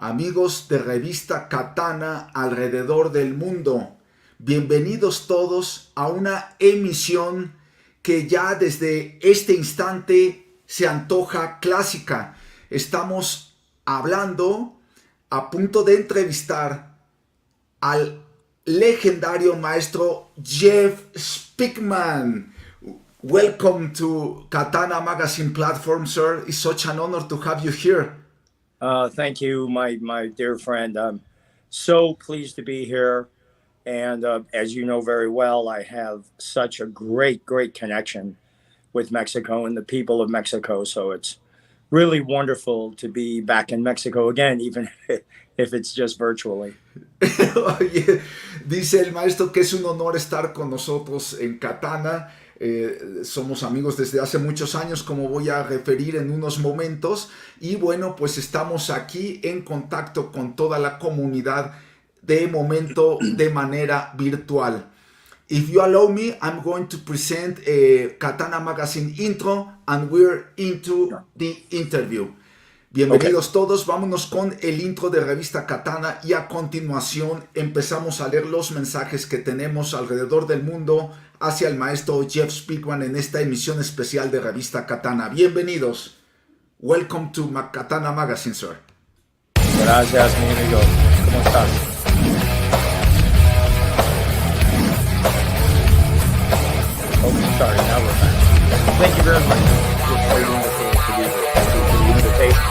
amigos de revista Katana alrededor del mundo. Bienvenidos todos a una emisión que ya desde este instante se antoja clásica. Estamos hablando, a punto de entrevistar al legendario maestro Jeff Speakman. Welcome to Katana Magazine platform, sir. It's such an honor to have you here. Thank you, my dear friend. I'm so pleased to be here. And as you know very well, I have such a great connection with Mexico and the people of Mexico. So it's really wonderful to be back in Mexico again, even if it's just virtually. Oye, dice el maestro que es un honor estar con nosotros en Katana. Somos amigos desde hace muchos años, como voy a referir en unos momentos, y bueno, pues estamos aquí en contacto con toda la comunidad de momento de manera virtual. If you allow me, I'm going to present a Katana Magazine intro and we're into the interview. Bienvenidos todos, vámonos con el intro de revista Katana y a continuación empezamos a leer los mensajes que tenemos alrededor del mundo hacia el maestro Jeff Speakman en esta emisión especial de revista Katana. Bienvenidos. Welcome to Katana Magazine, sir. Gracias, mi amigo. ¿Cómo estás? Oh, sorry, now we're back. Thank you very much. It's very wonderful to be here. Thank you for the invitation.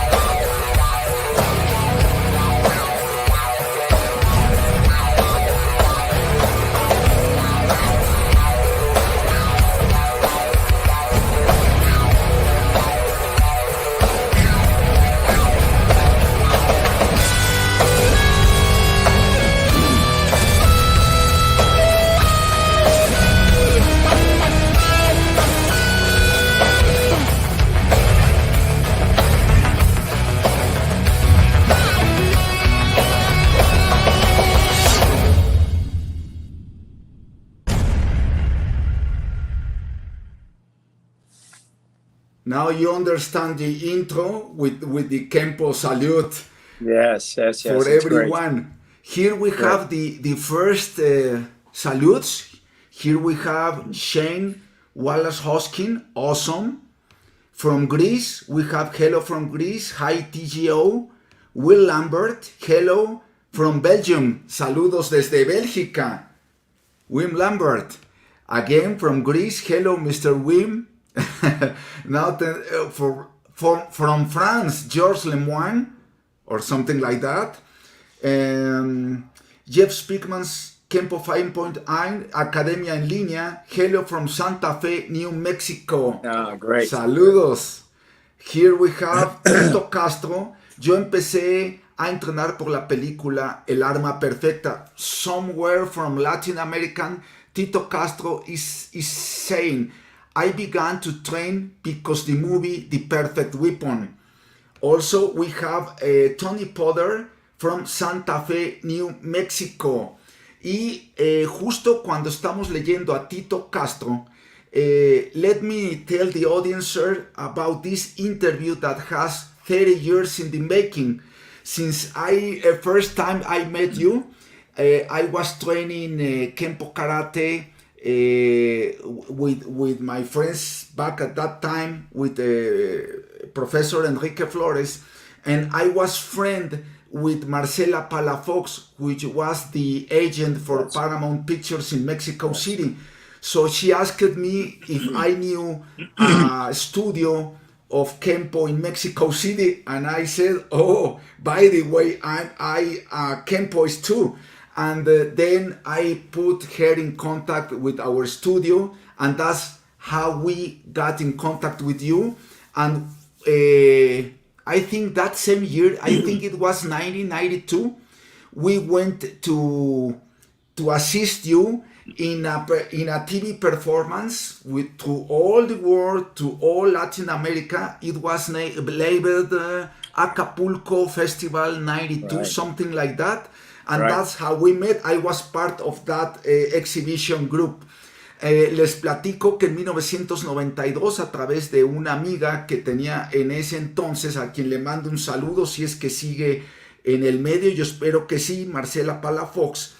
Now you understand the intro with the Kenpo salute. Yes. For everyone. Great. Here we have the first salutes. Here we have Shane Wallace Hoskin, awesome. From Greece, we have hello from Greece, hi TGO. Will Lambert, hello. From Belgium, saludos desde Bélgica. Wim Lambert, again from Greece, hello Mr. Wim. Now from France, Georges Lemoine or something like that. Jeff Speakman's Kenpo 5.1 Academia en línea. Hello from Santa Fe, New Mexico. Great. Saludos. Here we have Tito Castro. Yo empecé a entrenar por la película El Arma Perfecta. Somewhere from Latin American, Tito Castro is saying, I began to train because the movie The Perfect Weapon. Also, we have Tony Potter from Santa Fe, New Mexico. Y justo cuando estamos leyendo a Tito Castro, let me tell the audience, sir, about this interview that has 30 years in the making. Since first time I met you, I was training Kenpo Karate with my friends back at that time with Professor Enrique Flores, and I was friend with Marcela Palafox, which was the agent for Paramount Pictures in Mexico City. So she asked me if I knew a studio of Kenpo in Mexico City, and I said, oh, by the way, I Kenpoist too. And then I put her in contact with our studio, and that's how we got in contact with you. And I think that same year, I think it was 1992, we went to assist you in a TV performance to all the world, to all Latin America. It was labeled Acapulco Festival 92, something like that. And that's how we met. I was part of that exhibition group. Les platico que en 1992, a través de una amiga que tenía en ese entonces, a quien le mando un saludo si es que sigue en el medio, yo espero que sí, Marcela Palafox,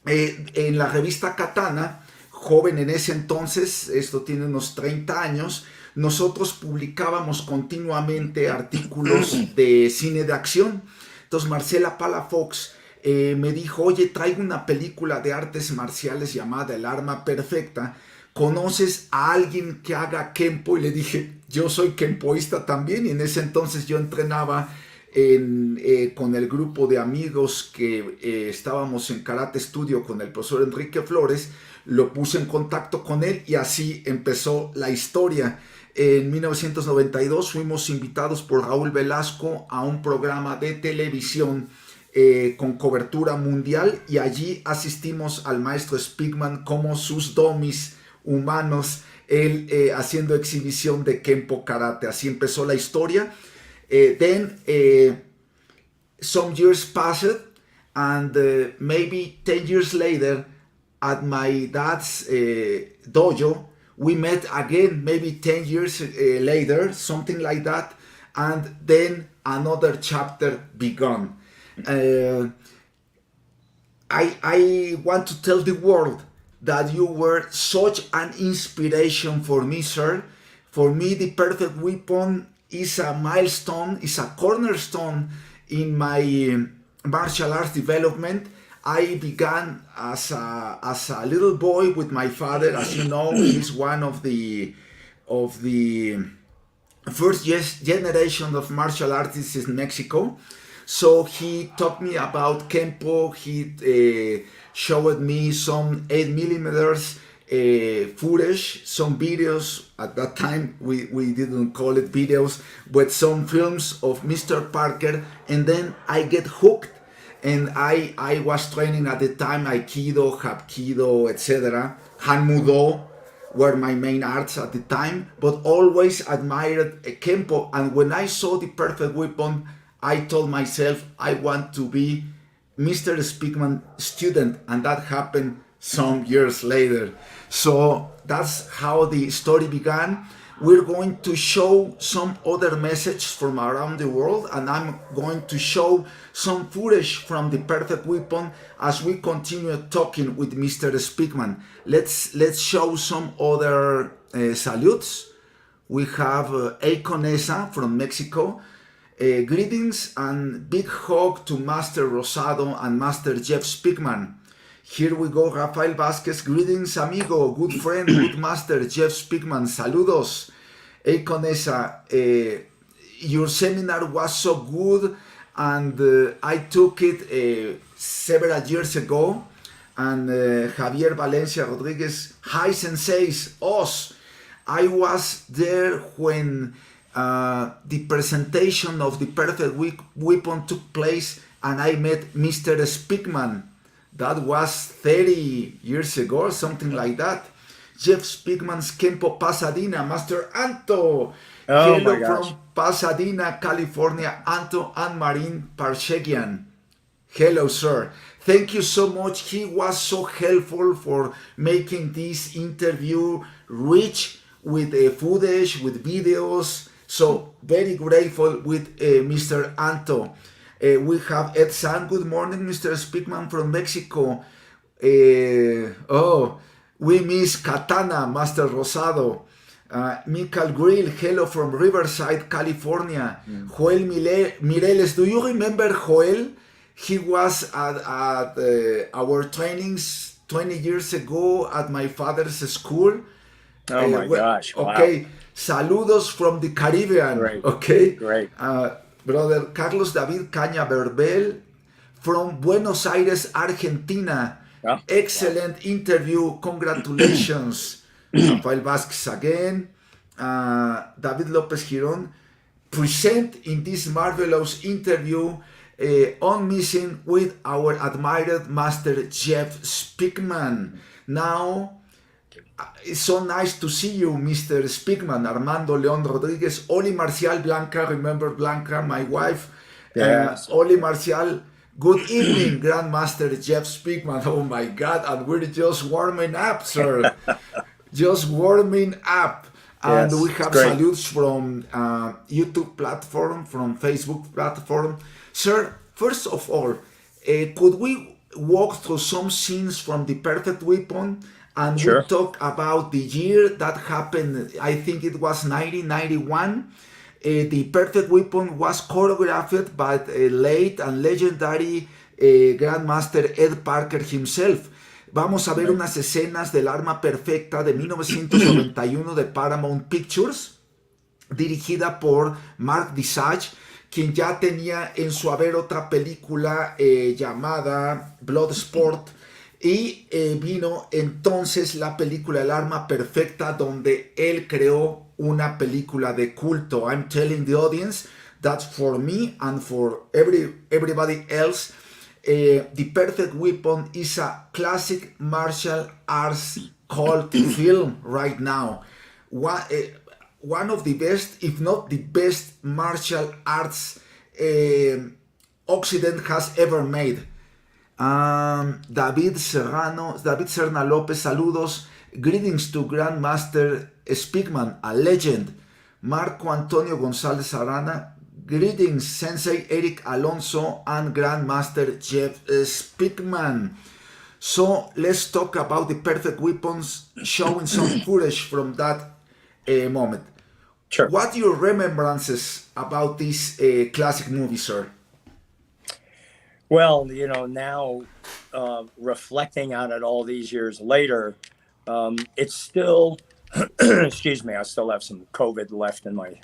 en la revista Katana, joven en ese entonces, esto tiene unos 30 años, nosotros publicábamos continuamente artículos de cine de acción. Entonces Marcela Palafox me dijo, oye, traigo una película de artes marciales llamada El Arma Perfecta, ¿conoces a alguien que haga Kenpo? Y le dije, yo soy kenpoísta también, y en ese entonces yo entrenaba con el grupo de amigos que estábamos en Karate Studio con el profesor Enrique Flores. Lo puse en contacto con él y así empezó la historia. En 1992 fuimos invitados por Raúl Velasco a un programa de televisión con cobertura mundial, y allí asistimos al maestro Speman como sus domis humanos, él haciendo exhibición de Kenpo Karate. Así empezó la historia. Then some years passed, and maybe 10 years later at my dad's dojo, we met again, maybe 10 years later, something like that, and then another chapter began. I want to tell the world that you were such an inspiration for me, sir. For me, the perfect weapon is a milestone, is a cornerstone in my martial arts development. I began as a little boy with my father. As you know, he's one of the first generation of martial artists in Mexico. So he taught me about Kenpo. He showed me some 8mm footage, some videos. At that time, we didn't call it videos, but some films of Mr. Parker. And then I get hooked. And I was training at the time Aikido, Hapkido, etc. Hanmudo were my main arts at the time, but always admired Kenpo. And when I saw the perfect weapon, I told myself I want to be Mr. Speakman student, and that happened some years later. So that's how the story began. We're going to show some other messages from around the world, and I'm going to show some footage from the perfect weapon as we continue talking with Mr. Speakman. Let's show some other salutes. We have Eiconesa from Mexico. Greetings and big hug to Master Rosado and Master Jeff Speakman. Here we go, Rafael Vázquez. Greetings, amigo, good friend, good master, Jeff Speakman. Saludos. Eiconesa, your seminar was so good, and I took it several years ago. And Javier Valencia Rodriguez, hi senseis, os. I was there when the presentation of the perfect weapon took place, and I met Mr. Speakman. That was 30 years ago, or something like that. Jeff Speakman's Kenpo Pasadena, Master Anto. Hello from Pasadena, California, Anto and Marine Parshegian. Hello, sir. Thank you so much. He was so helpful for making this interview rich with footage, with videos. So very grateful with Mr. Anto. We have Ed San. Good morning, Mr. Speakman from Mexico. We miss Katana, Master Rosado. Michael Grill, hello from Riverside, California. Joel Mireles, do you remember Joel? He was at our trainings 20 years ago at my father's school. Oh my gosh. Okay, wow. Saludos from the Caribbean. Great. Okay. Great. Brother Carlos David Caña Berbel from Buenos Aires, Argentina. Oh, Excellent interview. Congratulations. Rafael Vázquez again. David López Girón. Present in this marvelous interview on Missing with our admired Master Jeff Speakman. Now, it's so nice to see you, Mr. Speakman. Armando León Rodríguez. Oli Marcial Blanca. Remember Blanca, my wife? Yes. Oli Marcial. Good evening, Grandmaster Jeff Speakman. Oh my God, and we're just warming up, sir. Just warming up. And Yes, we have salutes from YouTube platform, from Facebook platform. Sir, First of all, could we walk through some scenes from The Perfect Weapon, and we Sure. talk about the year that happened? I think it was 1991. The Perfect Weapon was choreographed by the late and legendary Grandmaster Ed Parker himself. Vamos a ver Right. unas escenas del Arma Perfecta de 1991 de Paramount Pictures, dirigida por Mark Visage, quien ya tenía en su haber otra película llamada Bloodsport, y vino entonces la película El Arma Perfecta, donde él creó una película de culto. I'm telling the audience that for me and for everybody else, The Perfect Weapon is a classic martial arts cult film right now. One of the best, if not the best, martial arts Occident has ever made. David Serna López, saludos. Greetings to Grandmaster Speakman, a legend. Marco Antonio González Arana, greetings Sensei Eric Alonso and Grandmaster Jeff Speakman. So let's talk about The Perfect Weapons, showing some footage from that moment. Sure. What are your remembrances about this classic movie, sir? Well, now reflecting on it all these years later, it's still, excuse me, I still have some COVID left in my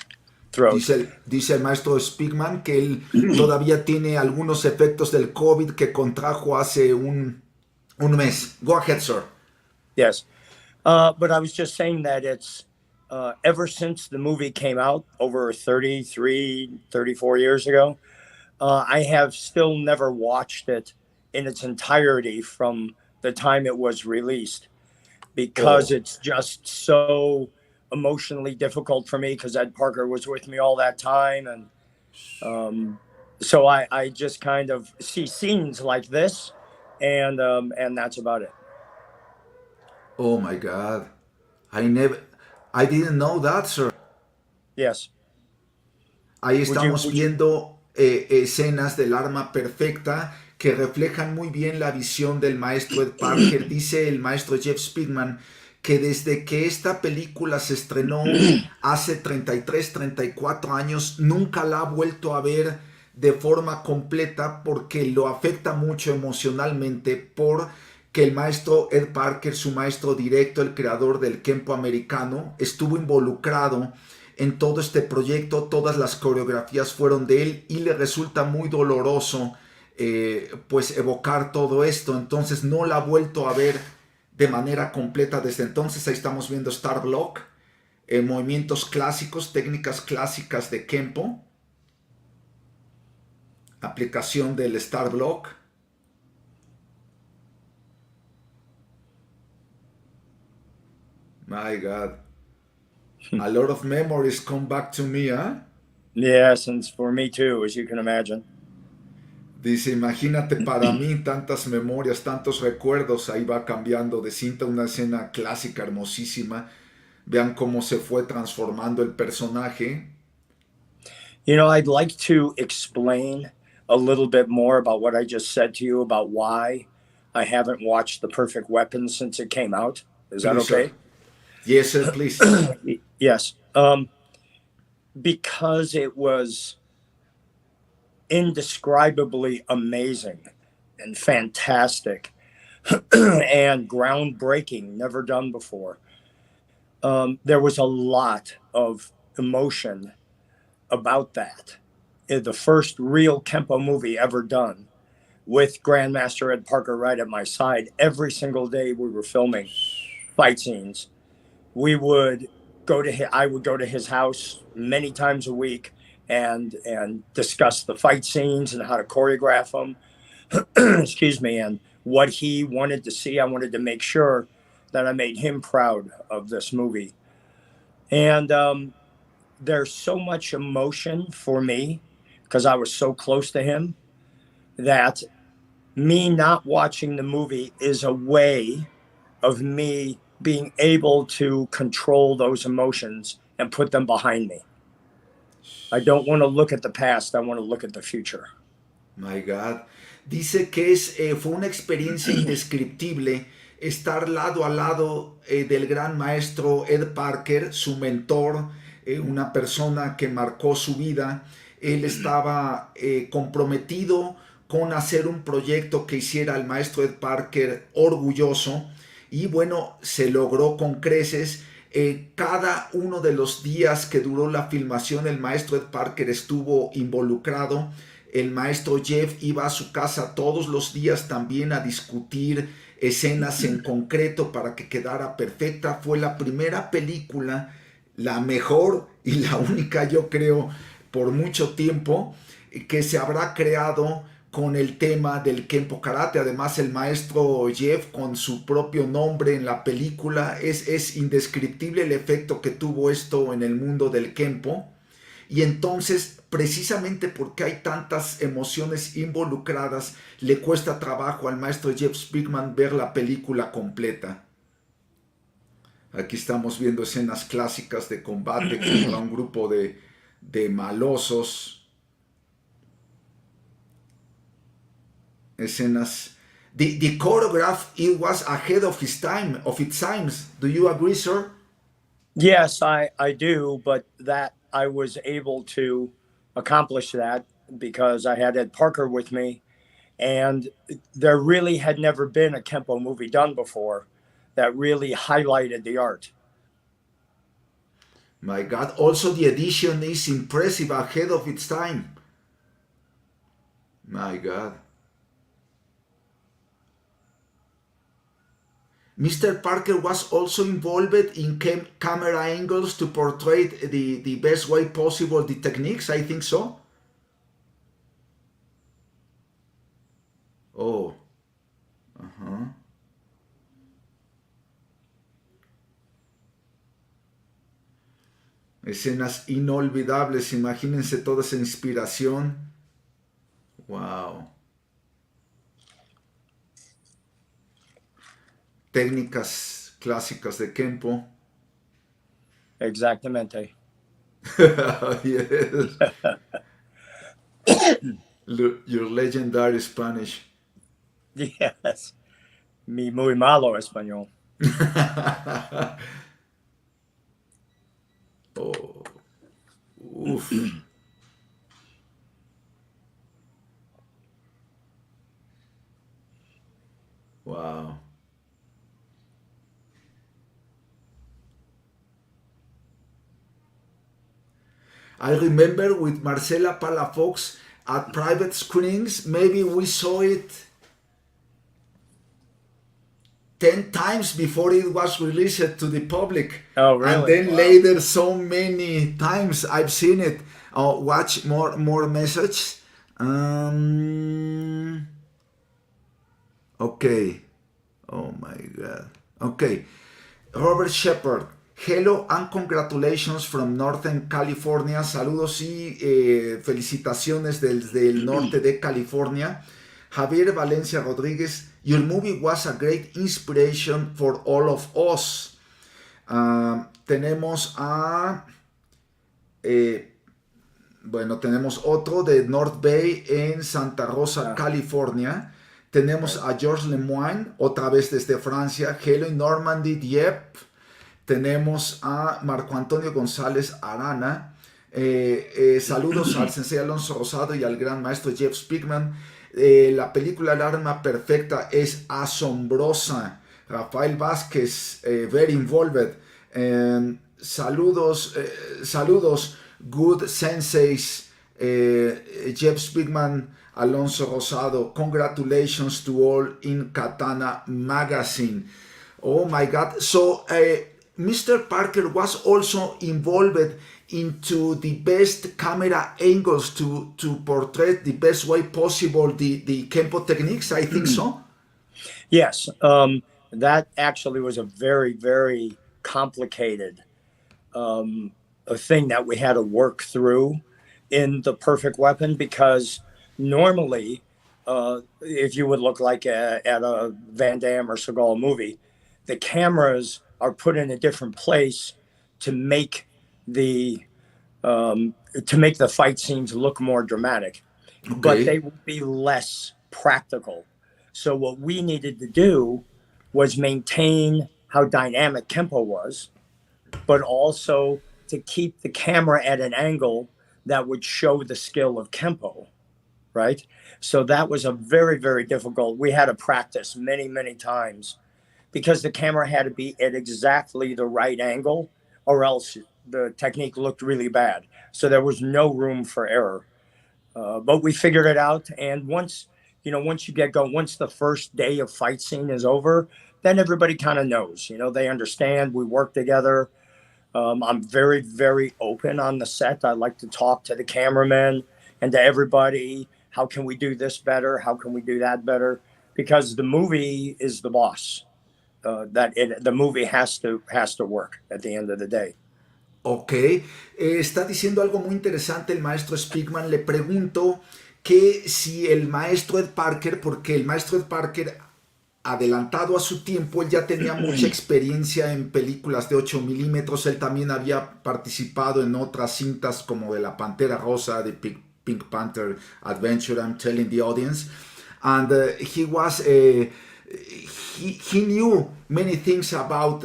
throat. Dice el maestro Speakman que él todavía tiene algunos efectos del COVID que contrajo hace un mes. Go ahead, sir. Yes. But I was just saying that it's ever since the movie came out over 33, 34 years ago, I have still never watched it in its entirety from the time it was released, because it's just so emotionally difficult for me, because Ed Parker was with me all that time. And so I just kind of see scenes like this, and that's about it. Oh my God. I didn't know that, sir. Yes. Ahí Would you, estamos would you, viendo escenas del Arma Perfecta que reflejan muy bien la visión del maestro Ed Parker. Dice el maestro Jeff Speakman que desde que esta película se estrenó hace 33, 34 años, nunca la ha vuelto a ver de forma completa porque lo afecta mucho emocionalmente, por que el maestro Ed Parker, su maestro directo, el creador del Kenpo americano, estuvo involucrado en todo este proyecto. Todas las coreografías fueron de él y le resulta muy doloroso pues evocar todo esto. Entonces no la ha vuelto a ver de manera completa desde entonces. Ahí estamos viendo Star Block, movimientos clásicos, técnicas clásicas de Kenpo, aplicación del Star Block. My God. A lot of memories come back to me, huh? Yes, and for me too, as you can imagine. Dice, imagínate, para mí tantas memorias, tantos recuerdos. Ahí va cambiando de cinta, una escena clásica hermosísima. Vean cómo se fue transformando el personaje. I'd like to explain a little bit more about what I just said to you about why I haven't watched The Perfect Weapon since it came out. Is that Please, okay? sir. Yes, sir, please. Yes. Because it was indescribably amazing and fantastic and groundbreaking, never done before. There was a lot of emotion about that. The first real Kenpo movie ever done, with Grandmaster Ed Parker right at my side. Every single day we were filming fight scenes. I would go to his house many times a week and discuss the fight scenes and how to choreograph them. Excuse me, and what he wanted to see. I wanted to make sure that I made him proud of this movie. And there's so much emotion for me because I was so close to him, that me not watching the movie is a way of me being able to control those emotions and put them behind me. I don't want to look at the past. I want to look at the future. My God. Dice que fue una experiencia indescriptible estar lado a lado del gran maestro Ed Parker, su mentor, una persona que marcó su vida. Él estaba comprometido con hacer un proyecto que hiciera al maestro Ed Parker orgulloso y bueno, se logró con creces. Cada uno de los días que duró la filmación, el maestro Ed Parker estuvo involucrado. El maestro Jeff iba a su casa todos los días también a discutir escenas en concreto para que quedara perfecta. Fue la primera película, la mejor y la única, yo creo, por mucho tiempo, que se habrá creado con el tema del Kenpo Karate. Además, el maestro Jeff, con su propio nombre en la película, es indescriptible el efecto que tuvo esto en el mundo del Kenpo. Y entonces, precisamente porque hay tantas emociones involucradas, le cuesta trabajo al maestro Jeff Speakman ver la película completa. Aquí estamos viendo escenas clásicas de combate contra un grupo de malosos. Escenas. The choreograph, it was ahead of its times. Do you agree, sir? Yes, I do, but that I was able to accomplish that because I had Ed Parker with me, and there really had never been a Kempo movie done before that really highlighted the art. My God, also the edition is impressive, ahead of its time. My God. Mr. Parker was also involved in camera angles to portray the best way possible the techniques, I think so. Oh. Uh-huh. Escenas inolvidables, imagínense toda esa inspiración. Wow. Técnicas clásicas de Kenpo. Exactamente. Yes. Your legendary Spanish. Yes. Mi muy malo español. Oh. Oof. Wow. I remember with Marcela Palafox at private screenings, maybe we saw it 10 times before it was released to the public. Oh, really? And then Wow. later so many times I've seen it. Watch more messages. Okay. Oh my God. Okay. Robert Shepard. Hello and congratulations from Northern California. Saludos y felicitaciones desde el norte de California. Javier Valencia Rodríguez. Your movie was a great inspiration for all of us. Tenemos a... bueno, tenemos otro de North Bay en Santa Rosa, California. Tenemos a Georges Lemoine, otra vez desde Francia. Hello in Normandy, Dieppe. Tenemos a Marco Antonio González Arana. Saludos al sensei Alonso Rosado y al gran maestro Jeff Speakman. La película El arma perfecta es asombrosa. Rafael Vázquez, very involved. Saludos, good senseis. Jeff Speakman, Alonso Rosado. Congratulations to all in Katana magazine. Oh my God. So, Mr. Parker was also involved into the best camera angles to portray the best way possible the Kenpo techniques, I think so? Yes. That actually was a very, very complicated a thing that we had to work through in The Perfect Weapon, because normally, if you would look like at a Van Damme or Seagal movie, the cameras are put in a different place to make the fight scenes look more dramatic. but Okay. they would be less practical. So what we needed to do was maintain how dynamic Kenpo was, but also to keep the camera at an angle that would show the skill of Kenpo, right? So that was a very, very difficult. We had to practice many, many times because the camera had to be at exactly the right angle, or else the technique looked really bad. So there was no room for error. But we figured it out. And once you get going, once the first day of fight scene is over, then everybody kind of knows. They understand. We work together. I'm very, very open on the set. I like to talk to the cameramen and to everybody. How can we do this better? How can we do that better? Because the movie is the boss. The movie has to work at the end of the day. Ok, está diciendo algo muy interesante el maestro Speakman. Le pregunto que si el maestro Ed Parker, porque el maestro Ed Parker, adelantado a su tiempo, él ya tenía mucha experiencia en películas de 8 milímetros. Él también había participado en otras cintas como de La Pantera Rosa, de Pink Panther Adventure, I'm telling the audience. And he knew many things about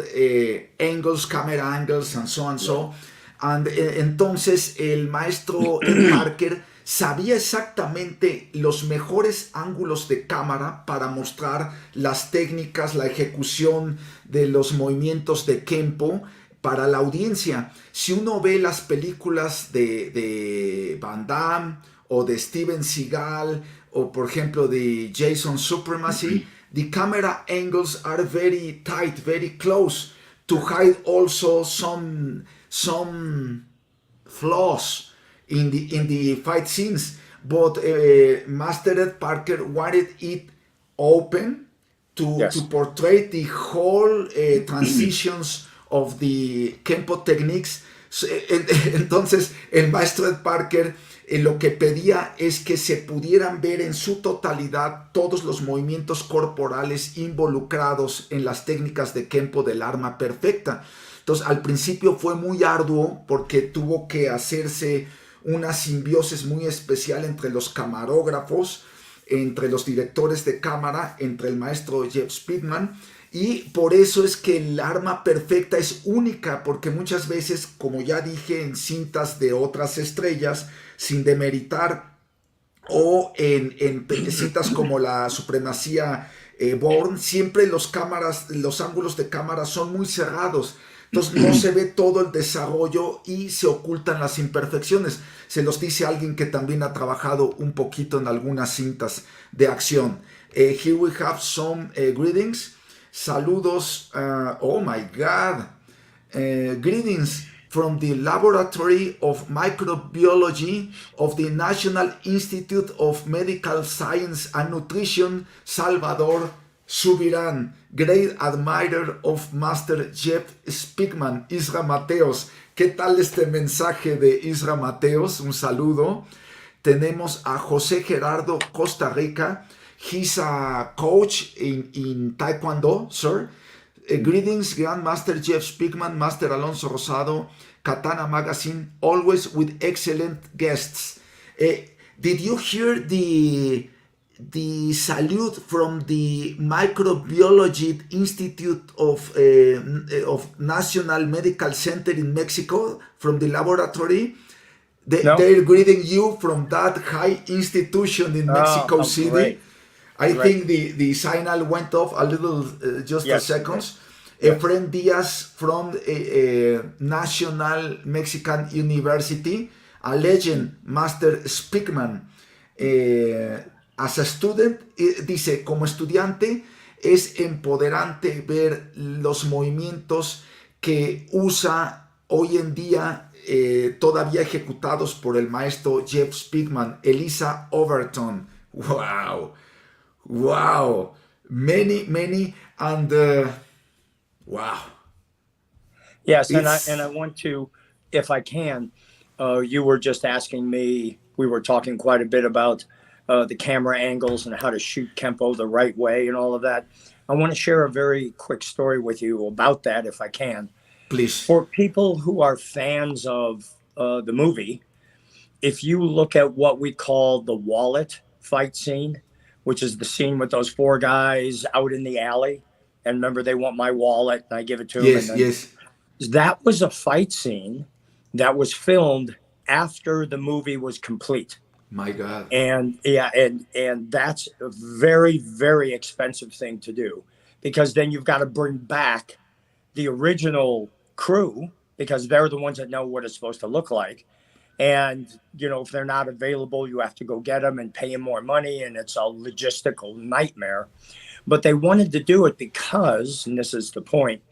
angles, camera angles, and so and so. And entonces el maestro Ed Parker sabía exactamente los mejores ángulos de cámara para mostrar las técnicas, la ejecución de los movimientos de Kenpo para la audiencia. Si uno ve las películas de Van Damme o de Steven Seagal o por ejemplo de Jason Supremacy, the camera angles are very tight, very close to hide also some flaws in the fight scenes. But Master Ed Parker wanted it open to Yes. portray the whole transitions of the Kenpo techniques. Entonces el maestro Ed Parker lo que pedía es que se pudieran ver en su totalidad todos los movimientos corporales involucrados en las técnicas de Kenpo del arma perfecta. Entonces al principio fue muy arduo porque tuvo que hacerse una simbiosis muy especial entre los camarógrafos, entre los directores de cámara, entre el maestro Jeff Speakman. Y por eso es que el arma perfecta es única, porque muchas veces, como ya dije, en cintas de otras estrellas, sin demeritar, o en cintas como la Supremacía Bourne, siempre los ángulos de cámara son muy cerrados. Entonces no se ve todo el desarrollo y se ocultan las imperfecciones. Se los dice alguien que también ha trabajado un poquito en algunas cintas de acción. Here we have some greetings. Saludos. Oh my God. Greetings from the Laboratory of Microbiology of the National Institute of Medical Science and Nutrition, Salvador Subirán. Great admirer of Master Jeff Speakman, Isra Mateos. ¿Qué tal este mensaje de Isra Mateos? Un saludo. Tenemos a José Gerardo Costa Rica. He's a coach in Taekwondo, sir. Greetings, Grandmaster Jeff Speakman, Master Alonso Rosado, Katana Magazine, always with excellent guests. Did you hear the salute from the Microbiology Institute of National Medical Center in Mexico, from the laboratory? No? They're greeting you from that high institution in Mexico City. Great. I Great. think the signal went off a little, just a Yes, second. yes. Efren Diaz from National Mexican University, a legend, Master Speakman. As a student, dice, como estudiante, es empoderante ver los movimientos que usa hoy en día, todavía ejecutados por el maestro Jeff Speakman, Elisa Overton. Wow. Wow, many, and wow. Yes, and I want to, if I can, you were just asking me. We were talking quite a bit about the camera angles and how to shoot Kenpo the right way and all of that. I want to share a very quick story with you about that, if I can. Please. For people who are fans of the movie, if you look at what we call the wallet fight scene, which is the scene with those four guys out in the alley, and remember they want my wallet and I give it to them, and Yes, then yes. that was a fight scene that was filmed after the movie was complete. My God. And yeah, and that's a very, very expensive thing to do, because then you've got to bring back the original crew, because they're the ones that know what it's supposed to look like. And if they're not available, you have to go get them and pay them more money, and it's a logistical nightmare. But they wanted to do it because, and this is the point,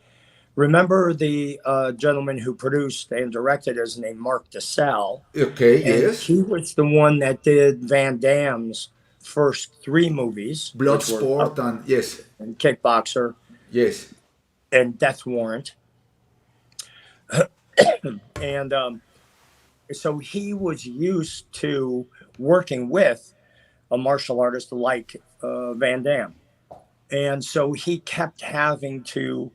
remember the gentleman who produced and directed is named Mark DeSalle, Okay, and yes. he was the one that did Van Damme's first three movies, which were Bloodsport and yes, and Kickboxer yes. and Death Warrant. And so he was used to working with a martial artist like Van Damme. And so he kept having to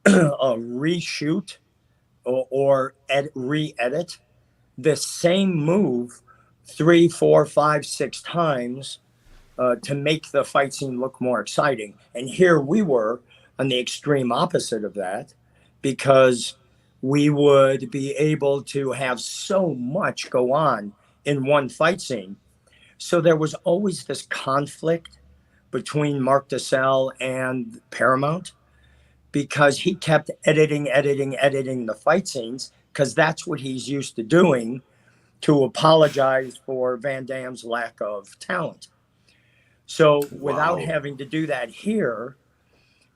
reshoot or re-edit the same move 3, 4, 5, 6 times to make the fight scene look more exciting. And here we were on the extreme opposite of that, because we would be able to have so much go on in one fight scene. So there was always this conflict between Mark DeSalle and Paramount, because he kept editing the fight scenes, because that's what he's used to doing, to apologize for Van Damme's lack of talent. So without Wow. having to do that here,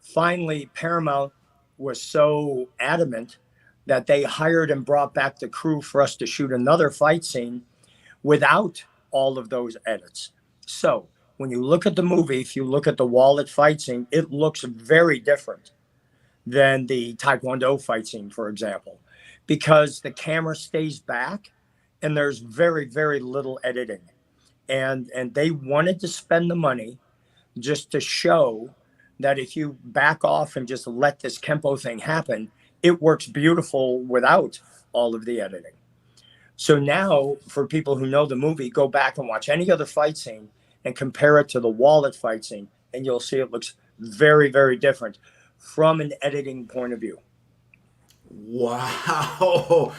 finally Paramount was so adamant that they hired and brought back the crew for us to shoot another fight scene without all of those edits. So when you look at the movie, if you look at the wallet fight scene, it looks very different than the Taekwondo fight scene, for example, because the camera stays back and there's very, very little editing. And they wanted to spend the money just to show that if you back off and just let this Kenpo thing happen, it works beautiful without all of the editing. So now, for people who know the movie, go back and watch any other fight scene and compare it to the wallet fight scene, and you'll see it looks very, very different from an editing point of view. Wow.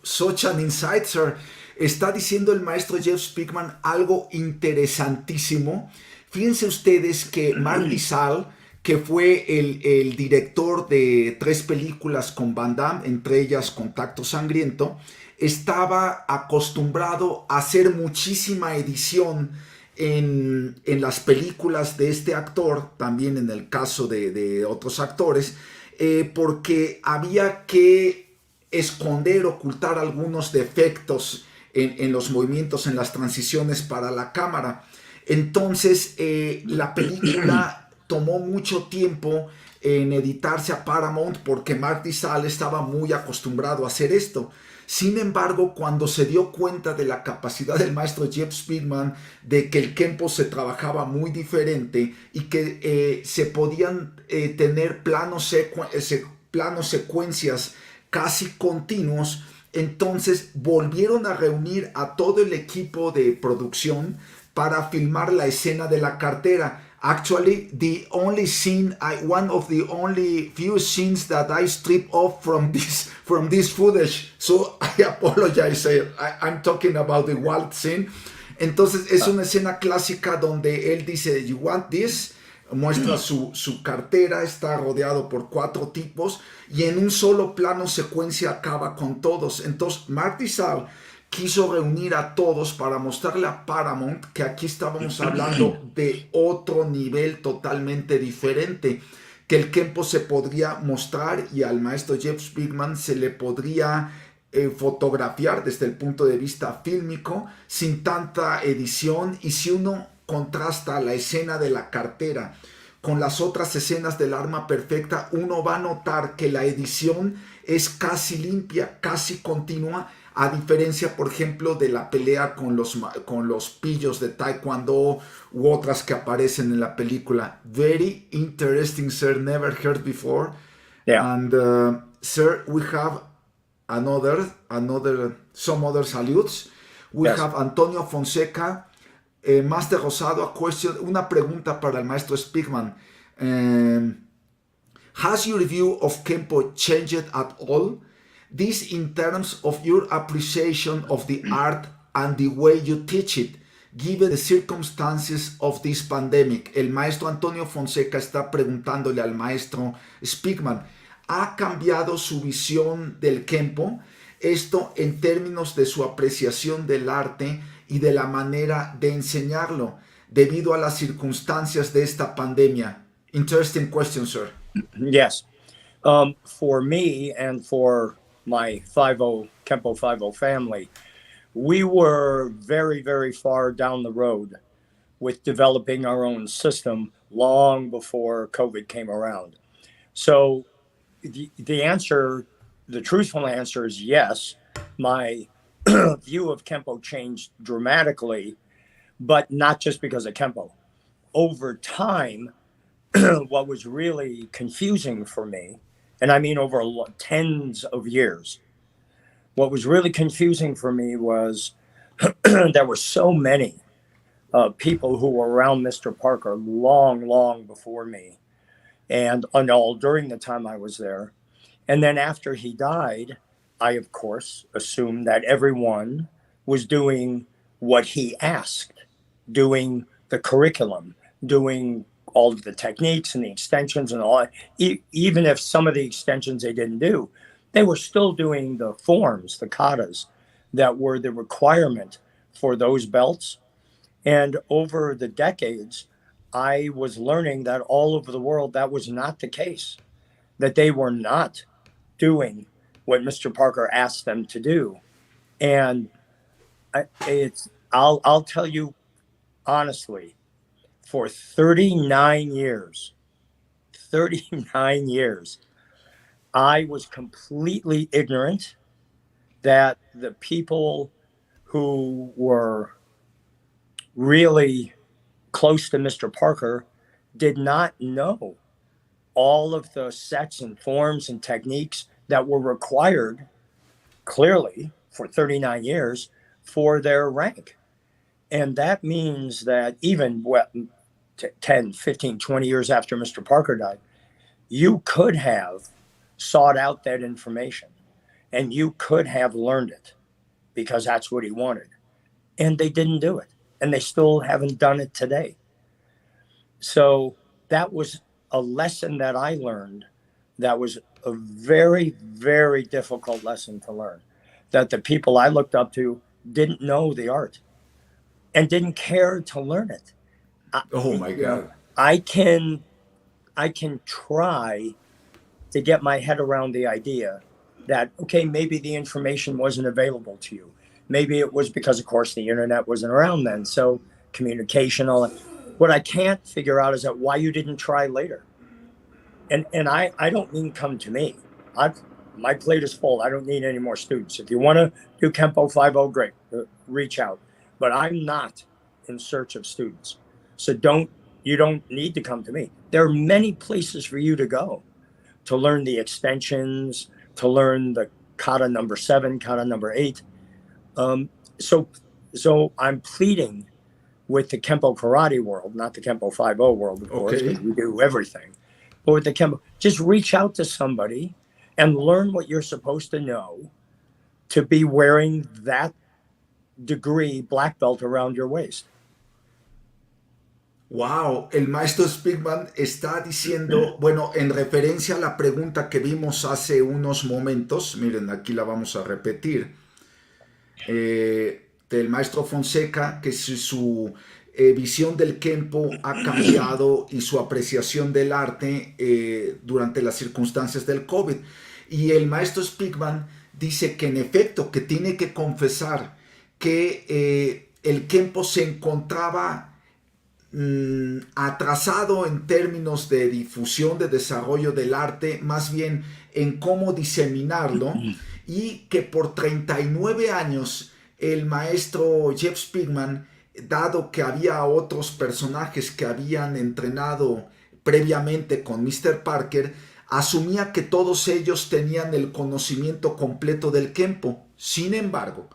Such an insight, sir. Está diciendo el maestro Jeff Speakman algo interesantísimo. Fíjense ustedes que Mark Dizal, que fue el director de 3 películas con Van Damme, entre ellas Contacto Sangriento, estaba acostumbrado a hacer muchísima edición en las películas de este actor, también en el caso de otros actores, porque había que esconder, ocultar algunos defectos en los movimientos, en las transiciones para la cámara. Entonces la película tomó mucho tiempo en editarse a Paramount, porque Mark Dizal estaba muy acostumbrado a hacer esto. Sin embargo, cuando se dio cuenta de la capacidad del maestro Jeff Speakman, de que el Kenpo se trabajaba muy diferente y que se podían tener planos secuencias casi continuos, entonces volvieron a reunir a todo el equipo de producción para filmar la escena de la cartera. Actually, the only scene, one of the only few scenes that I strip off from this footage. So I apologize. I'm talking about the wild scene. Entonces es una escena clásica donde él dice, "You want this?" Muestra su cartera, está rodeado por 4 tipos y en un solo plano secuencia acaba con todos. Entonces Mark Dizal quiso reunir a todos para mostrarle a Paramount que aquí estábamos hablando de otro nivel totalmente diferente, que el Kenpo se podría mostrar y al maestro Jeff Speakman se le podría fotografiar desde el punto de vista fílmico sin tanta edición. Y si uno contrasta la escena de la cartera con las otras escenas del arma perfecta, uno va a notar que la edición es casi limpia, casi continua, a diferencia, por ejemplo, de la pelea con los pillos de Taekwondo u otras que aparecen en la película. Very interesting, sir. Never heard before. Yeah. And sir, we have some other salutes. We have Antonio Fonseca. Master Rosado, a question, una pregunta para el maestro Speakman. Has your view of Kenpo changed at all? This in terms of your appreciation of the art and the way you teach it, given the circumstances of this pandemic. El maestro Antonio Fonseca está preguntándole al maestro Speakman, ¿ha cambiado su visión del Kenpo? Esto en términos de su apreciación del arte y de la manera de enseñarlo debido a las circunstancias de esta pandemia. Interesting question, sir. Yes. For me and for my Kenpo 50 family, we were very, very far down the road with developing our own system long before COVID came around. So the answer, the truthful answer is yes. My view of Kenpo changed dramatically, but not just because of Kenpo. Over time, what was really confusing for me, and I mean over tens of years, what was really confusing for me was there were so many people who were around Mr. Parker long before me, and all during the time I was there. And then after he died, I, of course, assumed that everyone was doing what he asked, doing the curriculum, doing all of the techniques and the extensions and all. Even if some of the extensions they didn't do, they were still doing the forms, the katas, that were the requirement for those belts. And over the decades, I was learning that all over the world, that was not the case, that they were not doing what Mr. Parker asked them to do. And I'll tell you honestly, for 39 years, I was completely ignorant that the people who were really close to Mr. Parker did not know all of the sets and forms and techniques that were required clearly for 39 years for their rank. And that means that even 10, 15, 20 years after Mr. Parker died, you could have sought out that information and you could have learned it because that's what he wanted. And they didn't do it. And they still haven't done it today. So that was a lesson that I learned that was a very, very difficult lesson to learn, that the people I looked up to didn't know the art and didn't care to learn it. Oh my God. I can try to get my head around the idea that, okay, maybe the information wasn't available to you. Maybe it was because, of course, the internet wasn't around then. So communication, all that. What I can't figure out is that why you didn't try later. And I don't mean come to me. My plate is full. I don't need any more students. If you want to do Kenpo 50, great, reach out. But I'm not in search of students. So you don't need to come to me. There are many places for you to go to learn the extensions, to learn the kata number 7, kata number 8. So I'm pleading with the Kenpo karate world, not the Kenpo 50 world, of course, because we do everything. But with the Kenpo, just reach out to somebody and learn what you're supposed to know to be wearing that degree black belt around your waist. Wow, el maestro Speakman está diciendo, bueno, en referencia a la pregunta que vimos hace unos momentos, miren, aquí la vamos a repetir, del maestro Fonseca, que su visión del Kenpo ha cambiado y su apreciación del arte durante las circunstancias del COVID. Y el maestro Speakman dice que en efecto, que tiene que confesar que el Kenpo se encontraba atrasado en términos de difusión, de desarrollo del arte, más bien en cómo diseminarlo, y que por 39 años el maestro Jeff Speakman, dado que había otros personajes que habían entrenado previamente con Mr. Parker, asumía que todos ellos tenían el conocimiento completo del Kenpo. Sin embargo,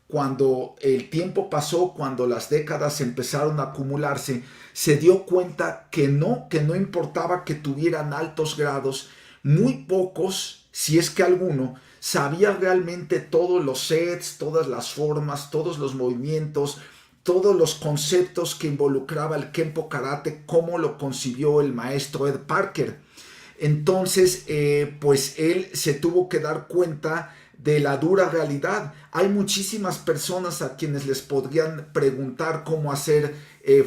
cuando el tiempo pasó, cuando las décadas empezaron a acumularse, se dio cuenta que no importaba que tuvieran altos grados, muy pocos, si es que alguno, sabía realmente todos los sets, todas las formas, todos los movimientos, todos los conceptos que involucraba el Kenpo Karate, cómo lo concibió el maestro Ed Parker. Entonces, pues él se tuvo que dar cuenta de la dura realidad. Hay muchísimas personas a quienes les podrían preguntar cómo hacer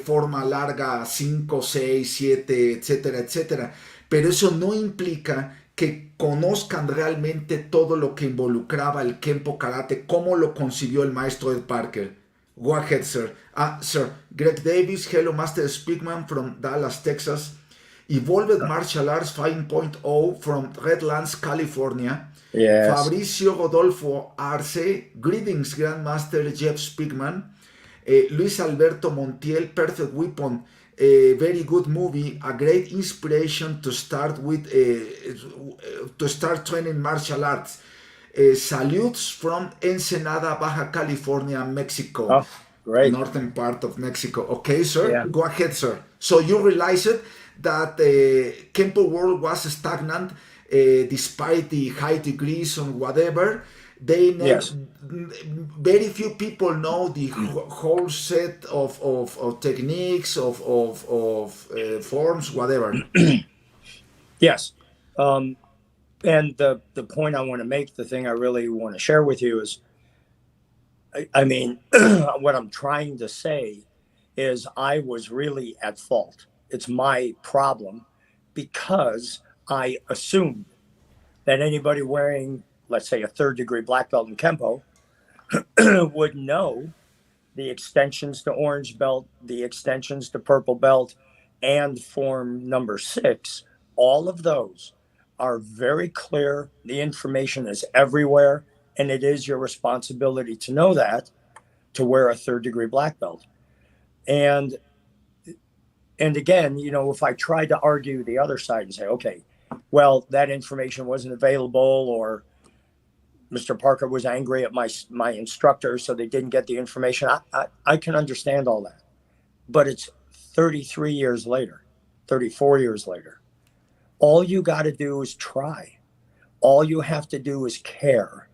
forma larga 5, 6, 7, etcétera, etcétera. Pero eso no implica que conozcan realmente todo lo que involucraba el Kenpo Karate, cómo lo concibió el maestro Ed Parker. Go ahead, sir. Sir, Greg Davis, hello, Master Speakman from Dallas, Texas. Evolved Martial Arts 5.0 from Redlands, California. Yes. Fabricio Rodolfo Arce, greetings, Grandmaster Jeff Speakman. Luis Alberto Montiel, Perfect Weapon, a very good movie, a great inspiration to start with, to start training martial arts. Salutes from Ensenada, Baja California, Mexico. Oh, great. Northern part of Mexico. Okay, sir, Yeah. go ahead, sir. So you realized that Kenpo world was stagnant despite the high degrees and whatever. Yes. Very few people know the whole set of techniques, of forms, whatever. Yes. And the point I want to make, the thing I really want to share with you is, I mean, what I'm trying to say is I was really at fault. It's my problem because I assumed that anybody wearing, let's say, a 3rd degree black belt in Kenpo would know the extensions to orange belt, the extensions to purple belt, and form number 6. All of those are very clear. The information is everywhere, and it is your responsibility to know that, to wear a 3rd degree black belt. And again, you know, if I tried to argue the other side and say, okay, well, that information wasn't available, or Mr. Parker was angry at my instructor, so they didn't get the information, I can understand all that. But it's 33 years later, 34 years later. All you got to do is try. All you have to do is care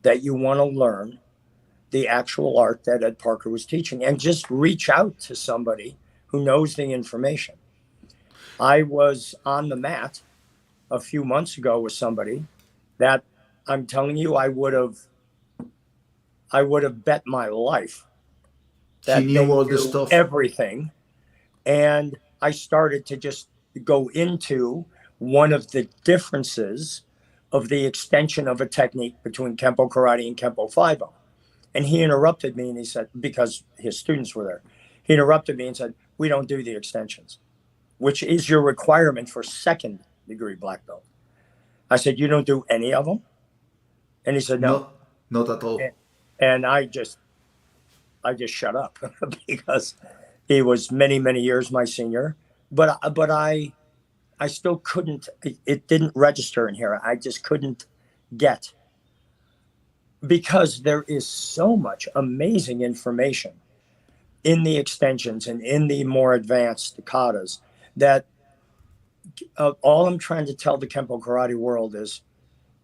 that you want to learn the actual art that Ed Parker was teaching, and just reach out to somebody who knows the information. I was on the mat a few months ago with somebody that I'm telling you, I would have bet my life that He knew they all the knew stuff. everything. And I started to just go into one of the differences of the extension of a technique between Kenpo Karate and Kenpo 5.0. And he interrupted me and he said, because his students were there, he interrupted me and said, we don't do the extensions, which is your requirement for 2nd degree black belt. I said, you don't do any of them? And he said, no. Not at all. And I just shut up because he was many, many years my senior, but I still couldn't, it didn't register in here. I just couldn't get, because there is so much amazing information in the extensions and in the more advanced katas that all I'm trying to tell the Kenpo Karate world is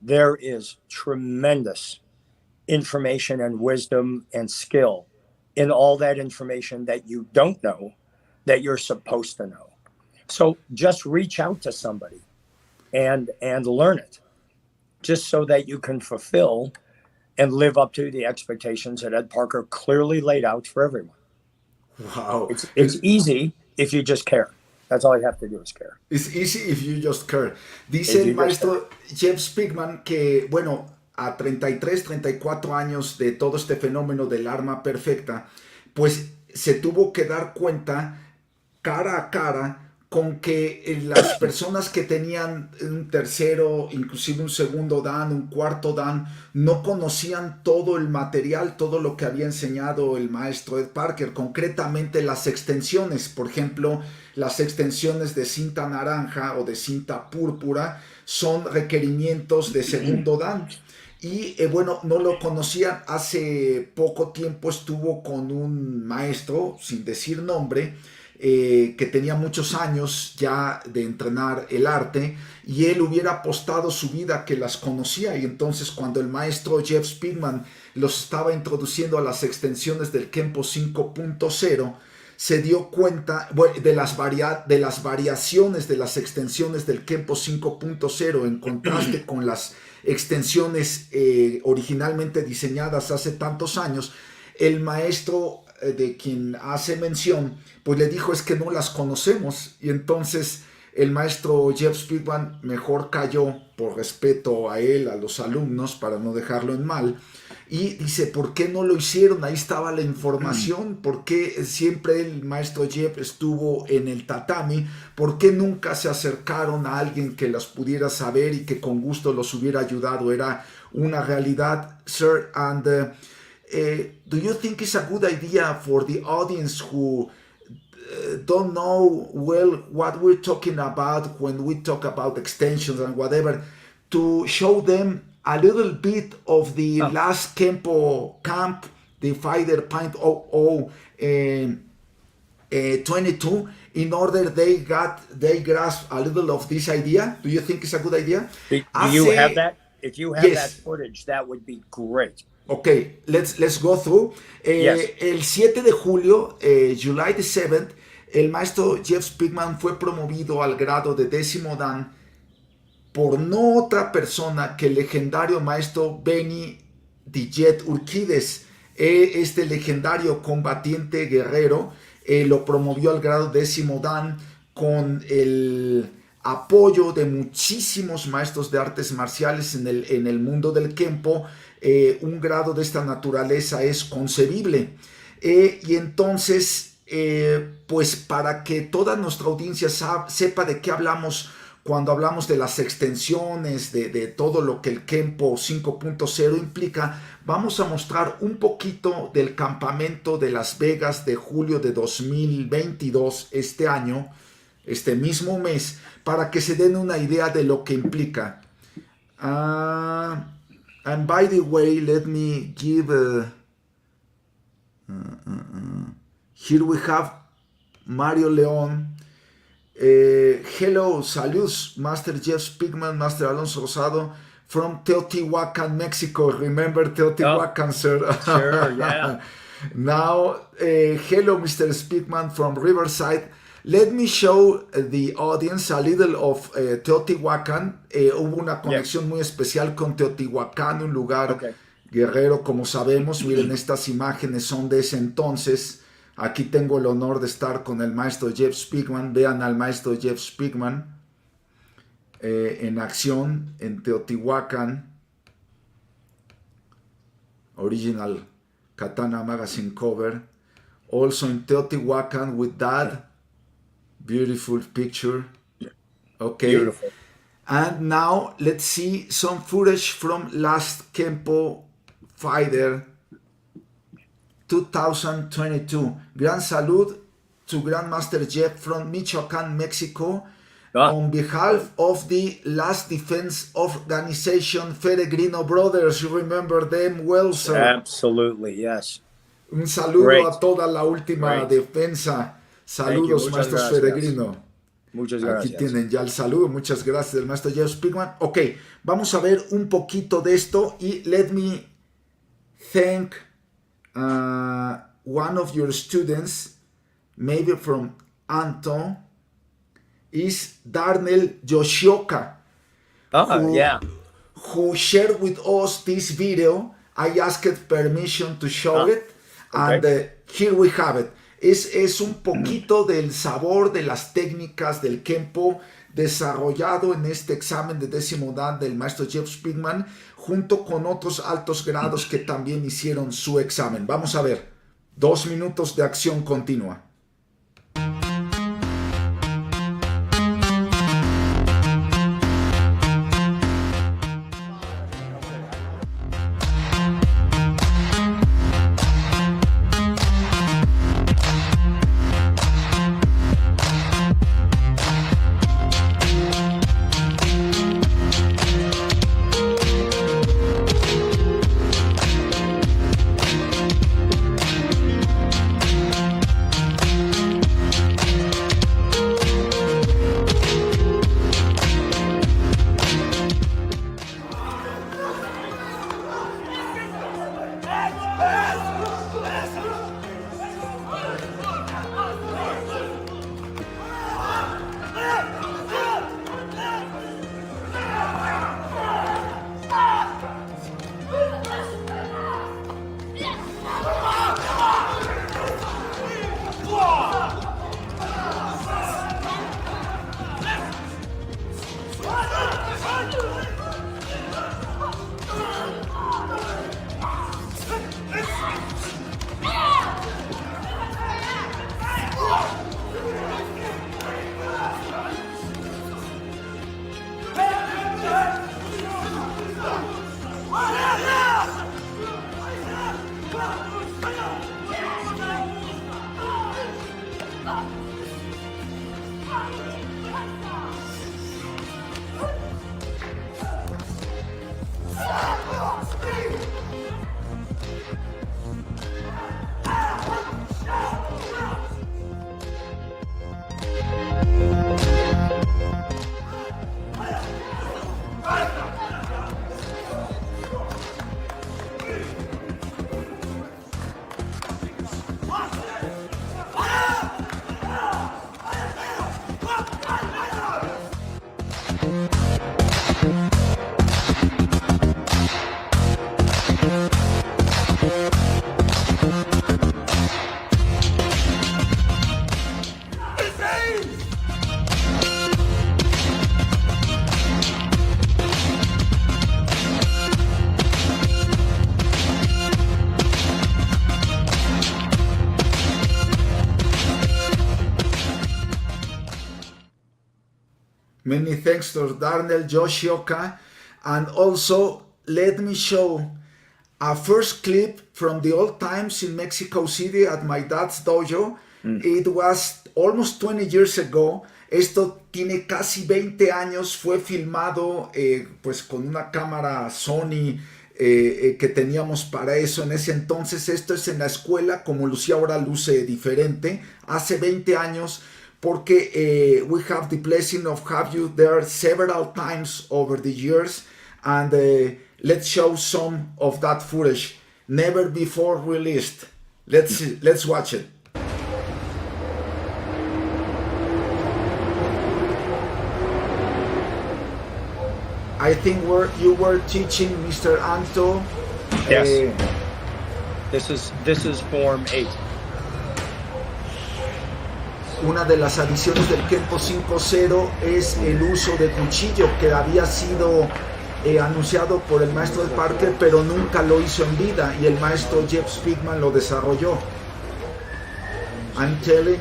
there is tremendous information and wisdom and skill in all that information that you don't know that you're supposed to know. So just reach out to somebody and learn it, just so that you can fulfill and live up to the expectations that Ed Parker clearly laid out for everyone. Wow. It's easy if you just care. That's all you have to do is care. It's easy if you just care. Dice el maestro Jeff Speakman que, bueno, a 33, 34 años de todo este fenómeno del arma perfecta, pues se tuvo que dar cuenta cara a cara con que las personas que tenían un tercero, inclusive un segundo dan, un cuarto dan, no conocían todo el material, todo lo que había enseñado el maestro Ed Parker, concretamente las extensiones. Por ejemplo, las extensiones de cinta naranja o de cinta púrpura son requerimientos de segundo dan. Y bueno, no lo conocían. Hace poco tiempo estuvo con un maestro, sin decir nombre, que tenía muchos años ya de entrenar el arte, y él hubiera apostado su vida que las conocía. Y entonces cuando el maestro Jeff Speman los estaba introduciendo a las extensiones del Kenpo 5.0, se dio cuenta de las variaciones de las extensiones del Kenpo 5.0 en contraste con las extensiones originalmente diseñadas hace tantos años. El maestro de quien hace mención, pues le dijo, es que no las conocemos. Y entonces el maestro Jeff Speedman mejor cayó por respeto a él, a los alumnos, para no dejarlo en mal. Y dice, ¿por qué no lo hicieron? Ahí estaba la información. ¿Por qué siempre el maestro Jeff estuvo en el tatami? ¿Por qué nunca se acercaron a alguien que las pudiera saber y que con gusto los hubiera ayudado? Era una realidad, sir. And do you think it's a good idea for the audience who don't know well what we're talking about when we talk about extensions and whatever, to show them a little bit of the last Kenpo camp, the Fighter .00 22, in order they grasp a little of this idea? Do you think it's a good idea? Do you have that? If you have that footage, that would be great. Okay, let's go through. Yes. El 7 de julio, July the 7th, el maestro Jeff Speakman fue promovido al grado de 10º dan por no otra persona que el legendario maestro Benny Dijet Urquides. Este legendario combatiente guerrero lo promovió al grado 10º dan con el apoyo de muchísimos maestros de artes marciales en el mundo del Kenpo. Un grado de esta naturaleza es concebible. Y entonces, pues para que toda nuestra audiencia sepa de qué hablamos cuando hablamos de las extensiones, de todo lo que el Kenpo 5.0 implica, vamos a mostrar un poquito del campamento de Las Vegas de julio de 2022, este año, este mismo mes, para que se den una idea de lo que implica. And by the way, let me give... here we have Mario León. Hello, saludos, Master Jeff Speakman, Master Alonso Rosado, from Teotihuacan, Mexico. Remember Teotihuacan, sir? Sure, yeah. Now, hello, Mr. Speakman from Riverside. Let me show the audience a little of Teotihuacan. Hubo una conexión muy especial con Teotihuacan, un lugar guerrero, como sabemos. Miren, estas imágenes son de ese entonces. Aquí tengo el honor de estar con el maestro Jeff Speakman. Vean al maestro Jeff Speakman en acción en Teotihuacan. Original Katana magazine cover. Also in Teotihuacan with that beautiful picture. Okay. Beautiful. And now let's see some footage from last Kenpo Fighter 2022. Gran salud to Grandmaster Jeff from Michoacán, Mexico. On behalf of the Last Defense Organization, Peregrino Brothers. You remember them well, sir? Absolutely, yes. Un saludo a toda la última defensa. Saludos, Maestro Peregrino. Muchas gracias. Aquí tienen ya el saludo. Muchas gracias del Maestro Jeff Speakman. Ok, vamos a ver un poquito de esto y let me thank one of your students, maybe from Anton, is Darnell Yoshioka, who shared with us this video. I asked permission to show it, and here we have it. Es un poquito del sabor de las técnicas del Kenpo desarrollado en este examen de 10º dan del maestro Jeff Speakman, junto con otros altos grados que también hicieron su examen. Vamos a ver, 2 minutos de acción continua. Many thanks to Darnell Yoshioka. And also, let me show a first clip from the old times in Mexico City at my dad's dojo. It was almost 20 years ago. Esto tiene casi 20 años. Fue filmado pues con una cámara Sony que teníamos para eso en ese entonces. Esto es en la escuela, como lucía ahora luce diferente. Hace 20 años, porque we have the blessing of have you there several times over the years. And let's show some of that footage, never before released. Let's watch it. I think you were teaching Mr. Anto. Yes. This is Form 8. Una de las adiciones del Kenpo 5.0 es el uso de cuchillo, que había sido anunciado por el maestro de Parker, pero nunca lo hizo en vida, y el maestro Jeff Speakman lo desarrolló. I'm telling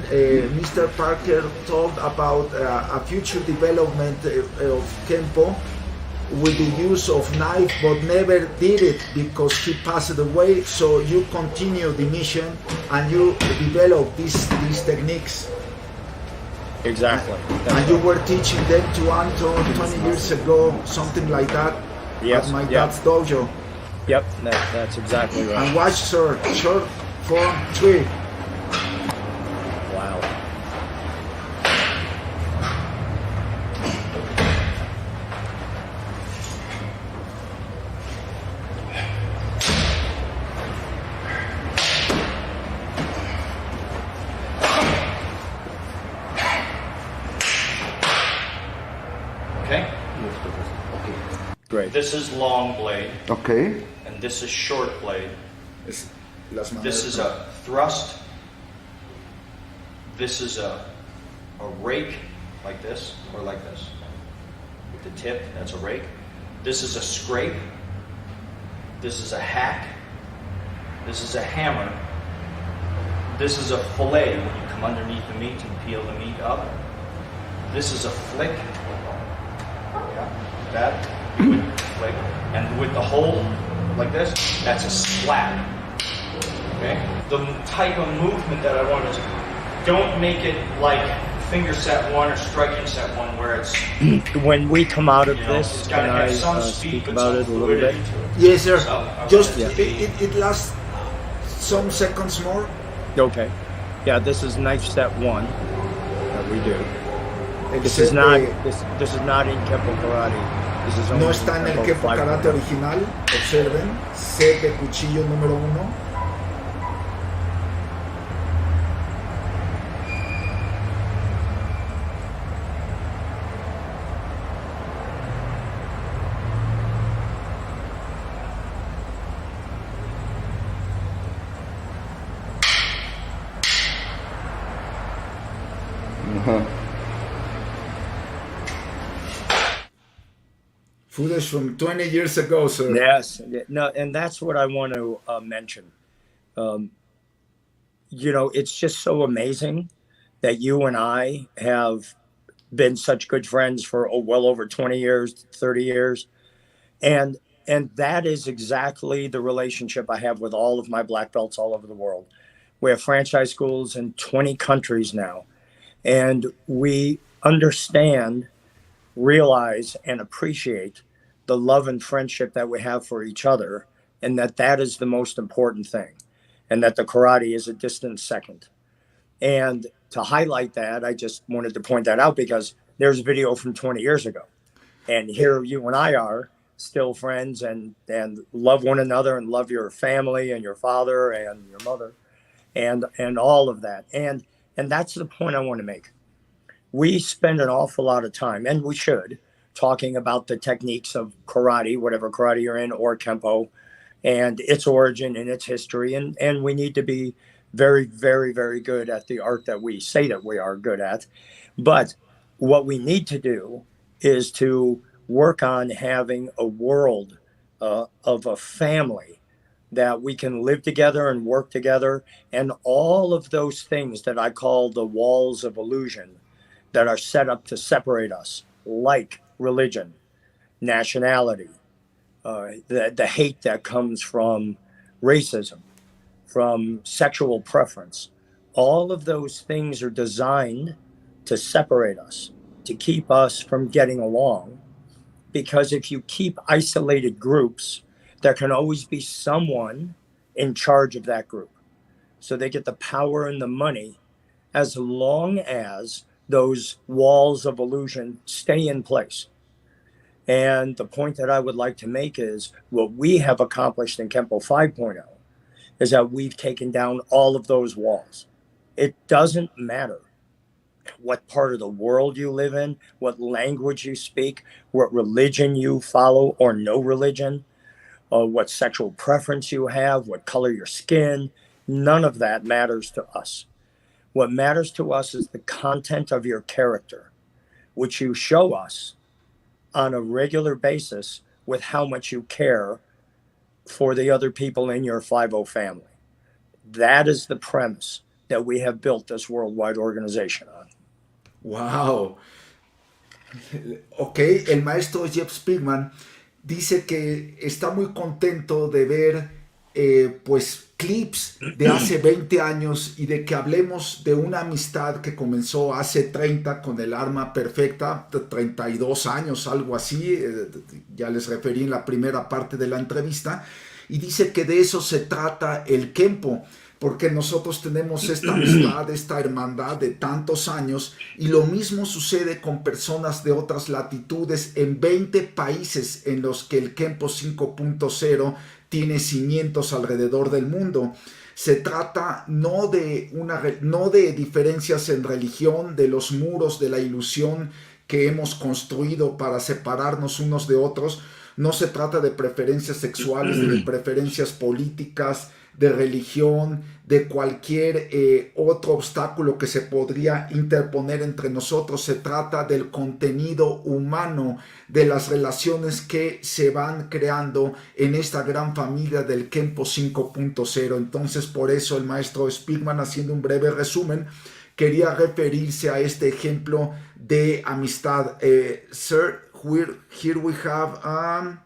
Mr. Parker talked about a future development of Kenpo with the use of knife, but never did it because he passed away. So you continue the mission and you develop these techniques. Exactly. And you were teaching them to Anto 20 years ago, something like that, yes, at my dad's dojo. Yep, that's exactly right. And watch, sir, short form 3. Wow. Okay? Great. This is long blade, Okay. and this is short blade. Las This is a thrust. This is a rake, like this, or like this. With the tip, that's a rake. This is a scrape. This is a hack. This is a hammer. This is a fillet, when you come underneath the meat and peel the meat up. This is a flick. Yeah, that flick. And with the hole, like this, that's a slap. Okay? The type of movement that I want is, don't make it like finger set one or striking set one where it's... When we come out of this, it's can gotta I have some speed, speak but about some it a little bit? fluidity to it. Yes, sir. So, okay. Just, Yeah. it lasts some seconds more. Okay. Yeah, this is knife set 1 that we do. This Except is not que this is not in Kenpo Karate. This is only no está en el Kenpo Kenpo 5.0. Karate original. Observen, set de cuchillo número 1. Footage from 20 years ago, sir. Yes, no, and that's what I want to mention. You know, it's just so amazing that you and I have been such good friends for well over 20 years, 30 years. And that is exactly the relationship I have with all of my black belts all over the world. We have franchise schools in 20 countries now. And we understand, realize, and appreciate the love and friendship that we have for each other, and that is the most important thing, and that the karate is a distant second. And to highlight that, I just wanted to point that out because there's a video from 20 years ago. And here you and I are still friends and love one another and love your family and your father and your mother and all of that. And that's the point I want to make. We spend an awful lot of time, and we should, talking about the techniques of karate, whatever karate you're in, or Kenpo, and its origin and its history. And we need to be very, very, very good at the art that we say that we are good at. But what we need to do is to work on having a world of a family that we can live together and work together. And all of those things that I call the walls of illusion that are set up to separate us like religion, nationality, the hate that comes from racism, from sexual preference. All of those things are designed to separate us, to keep us from getting along. Because if you keep isolated groups, there can always be someone in charge of that group. So they get the power and the money as long as those walls of illusion stay in place. And the point that I would like to make is what we have accomplished in Kenpo 5.0 is that we've taken down all of those walls. It doesn't matter what part of the world you live in, what language you speak, what religion you follow or no religion, what sexual preference you have, what color your skin. None of that matters to us. What matters to us is the content of your character, which you show us on a regular basis with how much you care for the other people in your 5-0 family. That is the premise that we have built this worldwide organization on. Wow. Ok, el maestro Jeff Speakman dice que está muy contento de ver pues clips de hace 20 años y de que hablemos de una amistad que comenzó hace 30 con el arma perfecta, 32 años, algo así, ya les referí en la primera parte de la entrevista, y dice que de eso se trata el Kenpo, porque nosotros tenemos esta amistad, esta hermandad de tantos años, y lo mismo sucede con personas de otras latitudes en 20 países en los que el Kenpo 5.0 tiene cimientos alrededor del mundo. Se trata no de diferencias en religión, de los muros de la ilusión que hemos construido para separarnos unos de otros. No se trata de preferencias sexuales, de preferencias políticas, de religión, de cualquier otro obstáculo que se podría interponer entre nosotros. Se trata del contenido humano, de las relaciones que se van creando en esta gran familia del Kenpo 5.0. Entonces, por eso el maestro Speakman, haciendo un breve resumen, quería referirse a este ejemplo de amistad. Sir, here we have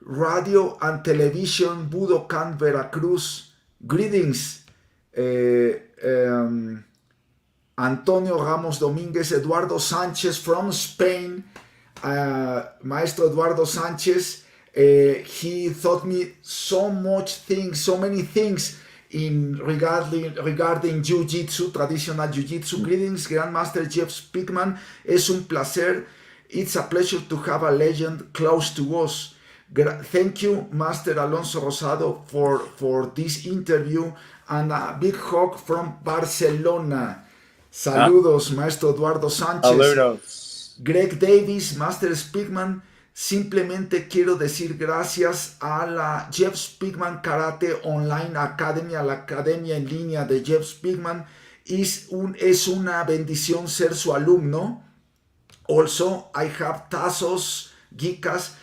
Radio and Television, Budokan, Veracruz. Greetings. Antonio Ramos Domínguez, Eduardo Sánchez from Spain. Maestro Eduardo Sánchez, he taught me so many things regarding Jiu-Jitsu, traditional Jiu-Jitsu. Greetings, Grandmaster Jeff Speakman. Es un placer. It's a pleasure to have a legend close to us. Thank you, Master Alonso Rosado, for this interview, and a big hug from Barcelona. Saludos, Maestro Eduardo Sánchez. Saludos. Greg Davis, Master Speakman, simplemente quiero decir gracias a la Jeff Speakman Karate Online Academy, a la academia en línea de Jeff Speakman. Es una bendición ser su alumno. Also, I have tazos, gikas.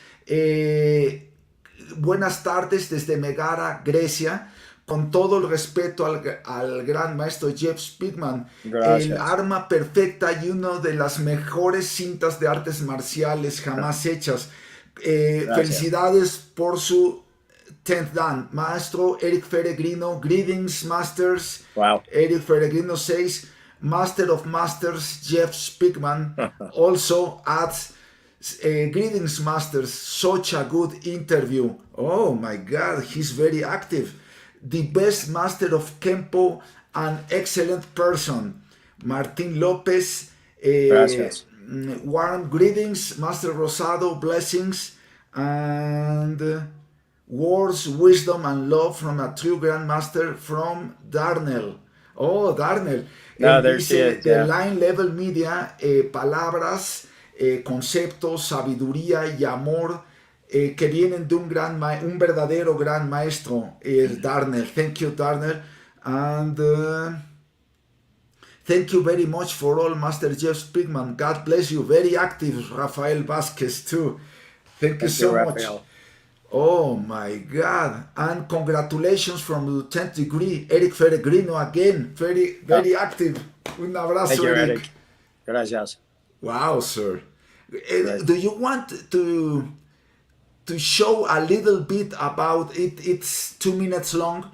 Buenas tardes desde Megara, Grecia. Con todo el respeto al gran maestro Jeff Speakman. Gracias. El arma perfecta y una de las mejores cintas de artes marciales jamás hechas. Felicidades por su 10th Dan. Maestro Eric Feregrino, greetings, masters. Wow. Eric Feregrino says, Master of Masters, Jeff Speakman, also adds, greetings, masters, such a good interview. Oh my God, he's very active. The best master of Kenpo, an excellent person. Martin Lopez, Gracias. warm greetings, Master Rosado, blessings, and words, wisdom, and love from a true grandmaster from Darnell. Oh, Darnell. There she is, The Line Level Media, palabras, conceptos, sabiduría y amor que vienen de un verdadero gran maestro, Darnell. Thank you, Darnell. And thank you very much for all, Master Jeff Speakman. God bless you. Very active, Rafael Vasquez, too. Thank you so much. Oh my God. And congratulations from the 10th degree, Eric Feregrino again. Very active. Un abrazo, Thank you, Eric. Eric. Gracias. Wow, sir. Do you want to show a little bit about it? It's 2 minutes long.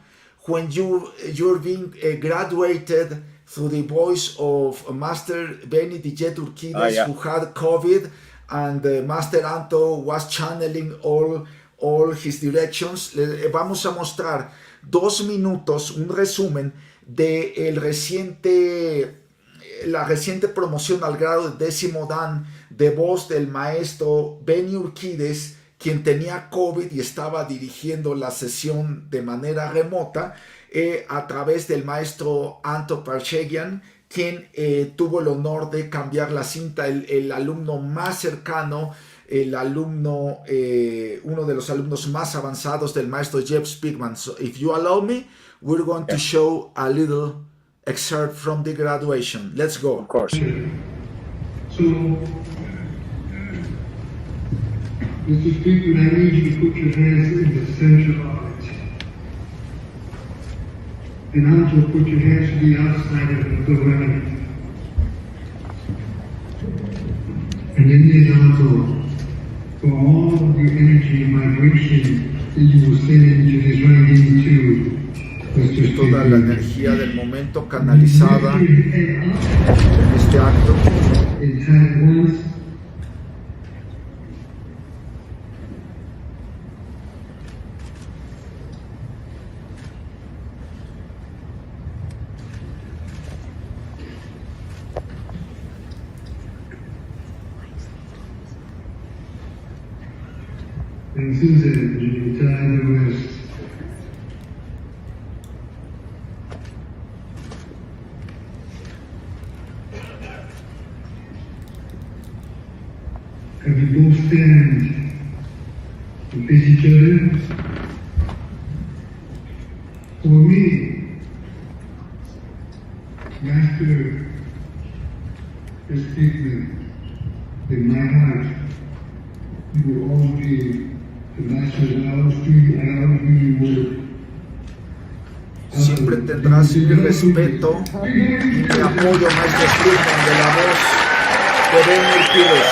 When you're being graduated through the voice of Master Benny DJ Urquides, who had COVID, and Master Anto was channeling all his directions. Vamos a mostrar 2 minutos, un resumen de la reciente promoción al grado de 10º Dan de voz del maestro Benny Urquides, quien tenía COVID y estaba dirigiendo la sesión de manera remota, a través del maestro Anto Parchegian, quien tuvo el honor de cambiar la cinta, el alumno más cercano, el alumno, uno de los alumnos más avanzados del maestro Jeff Speakman. So if you allow me, we're going to show a little excerpt from the graduation. Let's go. Of course. So, Mr. Speaker, I need you to put your hands in the center of it. And Anto, put your hands to the outside of the right. And then there's Anto, for all of your energy and vibration that you will send into this writing to Mr. Toda la energía del momento canalizada en este acto. In time once. And Susan, you tie the rest. And we both stand and face each other. For me, Master is Speakman. In my heart, you will always be the Master that I always do your work. Siempre tendrás mi respeto y mi apoyo, maestro Speakman, de la voz de Benny Urquides.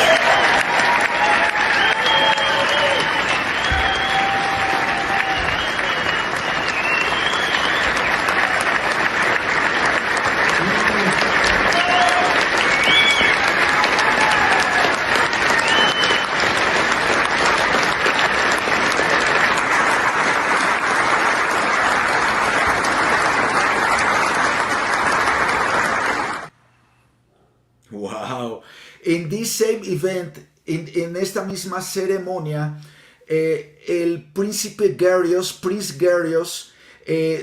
Wow. In this same event, en esta misma ceremonia, el príncipe Gerios, Prince Gerios,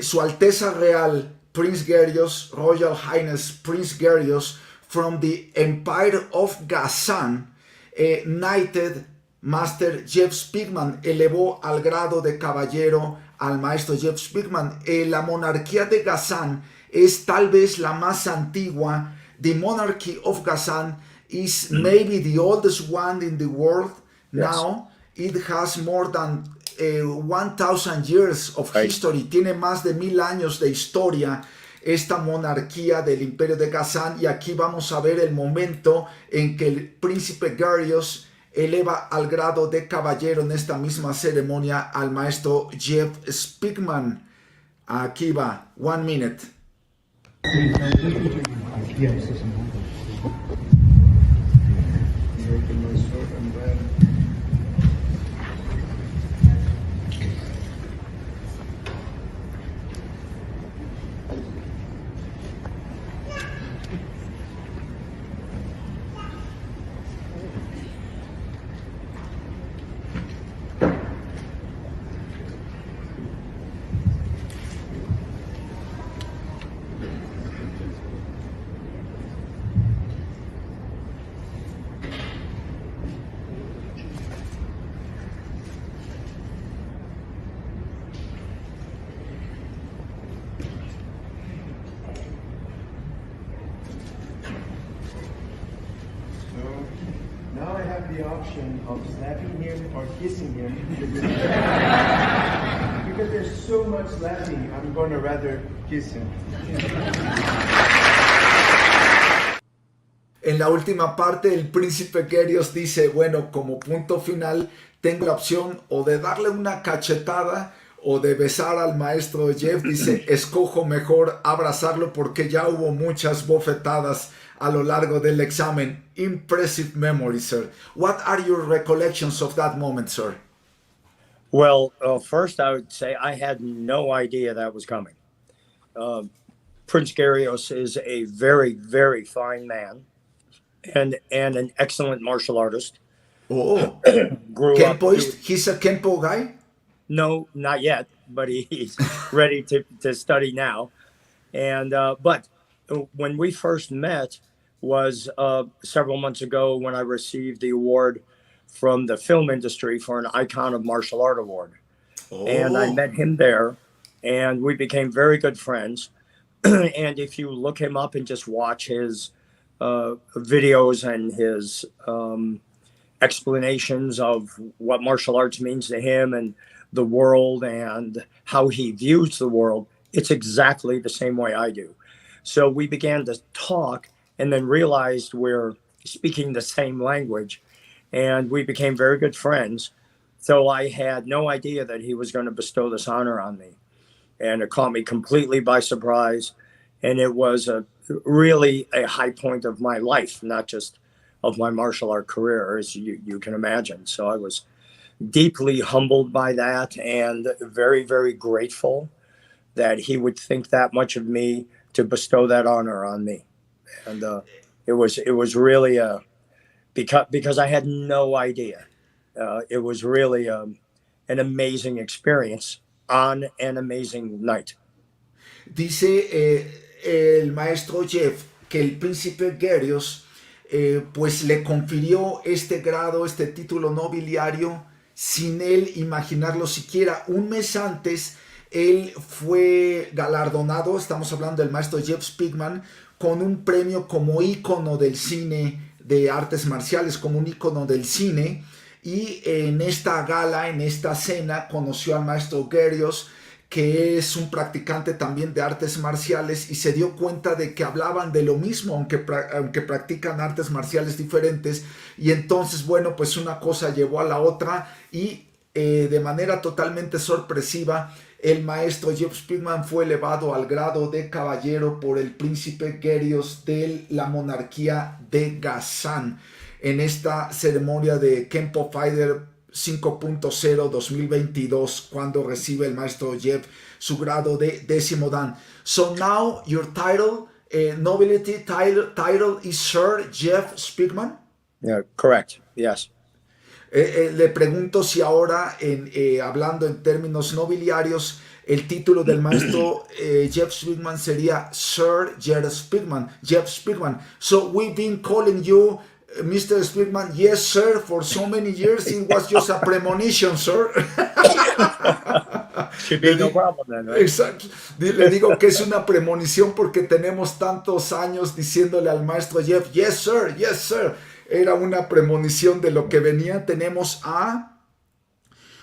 Su Alteza Real, Prince Gerios, Royal Highness Prince Gerios, from the Empire of Gazan, knighted Master Jeff Speakman, elevó al grado de caballero al maestro Jeff Speakman. La monarquía de Gazan es tal vez la más antigua. The monarchy of Gazan is maybe the oldest one in the world now. It has more than 1,000 years of history. Tiene más de 1000 años de historia esta monarquía del imperio de Gazan. Y aquí vamos a ver el momento en que el príncipe Gerios eleva al grado de caballero en esta misma ceremonia al maestro Jeff Speakman. Aquí va, 1 minute. The option of slapping him or kissing him because there's so much slapping. I'm going to rather kiss him. en la última parte el príncipe Gerios dice, bueno, como punto final tengo la opción o de darle una cachetada o de besar al maestro Jeff. Dice, escojo mejor abrazarlo porque ya hubo muchas bofetadas a lo largo del examen. Impressive memory, sir. What are your recollections of that moment, sir? Well, first I would say I had no idea that was coming. Prince Garios is a very, very fine man and an excellent martial artist. Oh, Grew up. Kenpoist? He's a Kenpo guy? No, not yet, but he's ready to study now. And but when we first met was several months ago when I received the award from the film industry for an Icon of Martial Art award. Oh. And I met him there, and we became very good friends. And if you look him up and just watch his videos and his explanations of what martial arts means to him and the world and how he views the world, it's exactly the same way I do. So we began to talk and then realized we're speaking the same language, and we became very good friends. So I had no idea that he was going to bestow this honor on me, and it caught me completely by surprise. And it was really a high point of my life, not just of my martial art career, as you can imagine. So I was deeply humbled by that and very, very grateful that he would think that much of me to bestow that honor on me. And it was really because I had no idea. It was really an amazing experience on an amazing night. Dice el maestro Jeff que el príncipe Gerios pues le confirió este grado, este título nobiliario sin él imaginarlo siquiera. Un mes antes él fue galardonado, estamos hablando del maestro Jeff Speakman, con un premio como ícono del cine de artes marciales, como un ícono del cine. Y en esta gala, en esta cena, conoció al maestro Gerios, que es un practicante también de artes marciales, y se dio cuenta de que hablaban de lo mismo, aunque practican artes marciales diferentes. Y entonces, bueno, pues una cosa llevó a la otra, y de manera totalmente sorpresiva, el maestro Jeff Speakman fue elevado al grado de caballero por el príncipe Gerios de la monarquía de Gazán en esta ceremonia de Kenpo Fighter 5.0 2022, cuando recibe el maestro Jeff su grado de 10º dan. So now your title, nobility title is Sir Jeff Speakman? Yeah, correct. Yes. Le pregunto si ahora, hablando en términos nobiliarios, el título del maestro Jeff Speakman sería Sir Jeff Speakman. Jeff Speakman. So we've been calling you Mr. Speakman, yes, sir, for so many years. It was just a premonition, sir. Should be no problem then, right? Exacto. Le digo que es una premonición porque tenemos tantos años diciéndole al maestro Jeff, yes, sir, yes, sir. Era una premonición de lo que venía. Tenemos a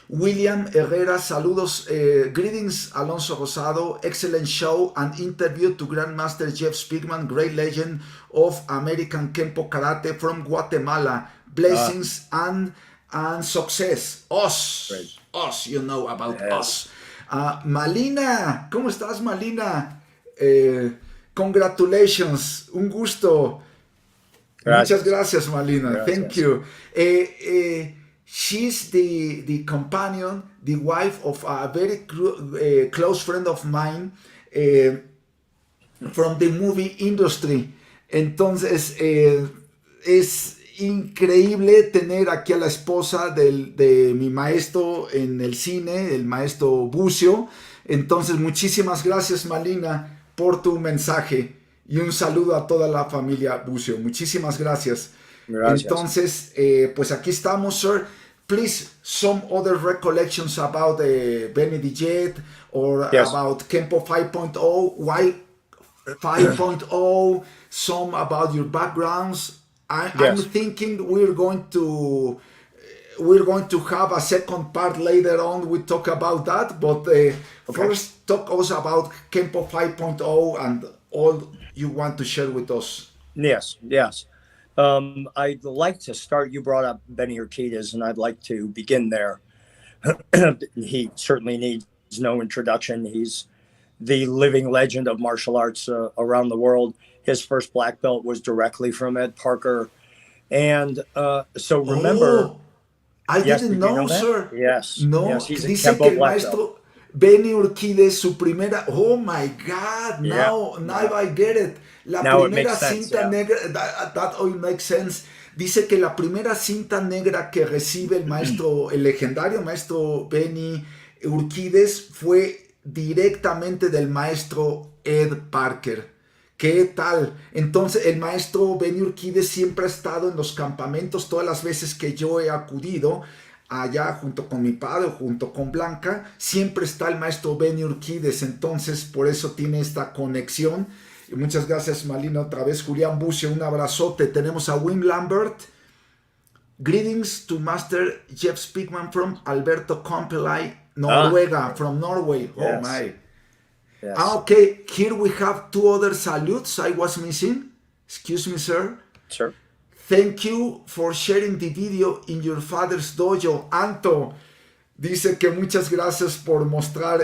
William Herrera, saludos, greetings Alonso Rosado, excellent show and interview to Grandmaster Jeff Speakman, great legend of American Kenpo Karate from Guatemala. Blessings and success. Us, you know about us. Malina, ¿cómo estás, Malina? Congratulations, un gusto. Gracias. Muchas gracias, Malina. Gracias. Thank you. She's the companion, the wife of a very close friend of mine from the movie industry. Entonces, es increíble tener aquí a la esposa de mi maestro en el cine, el maestro Bucio. Entonces, muchísimas gracias, Malina, por tu mensaje. Y un saludo a toda la familia Bucio. Muchísimas gracias. Gracias. Entonces, pues aquí estamos, sir. Please, some other recollections about Benny the Jet or Yes. about Kenpo 5.0. Why 5.0? Some about your backgrounds. I'm Yes. thinking we're going to have a second part later on. We talk about that, but first talk us about Kenpo 5.0 and all you want to share with us. Yes. I'd like to start. You brought up Benny Urquidez, and I'd like to begin there. He certainly needs no introduction. He's the living legend of martial arts around the world. His first black belt was directly from Ed Parker. And so remember, Oh, I yes, didn't did you know, know that? sir. Yes, No, yes, he's a dice que Kenpo el black belt. maestro Benny Urquidez, su primera. Oh my God! Yeah, Now I get it. La now it primera makes sense. cinta Yeah. negra. That all makes sense. Dice que la primera cinta negra que recibe el maestro, el legendario maestro Benny Urquidez, fue directamente del maestro Ed Parker. ¿Qué tal? Entonces, el maestro Benny Urquidez siempre ha estado en los campamentos todas las veces que yo he acudido allá junto con mi padre, junto con Blanca, siempre está el maestro Benny Urquidez, entonces por eso tiene esta conexión. Y muchas gracias, Malina, otra vez. Julián Bucio, un abrazote. Tenemos a Wim Lambert. Greetings to Master Jeff Speakman from Alberto Compelai, Noruega, from Norway. Oh Yes. my. Yes. Okay, here we have two other salutes I was missing. Excuse me, sir. Sure. Thank you for sharing the video in your father's dojo. Anto dice que muchas gracias por mostrar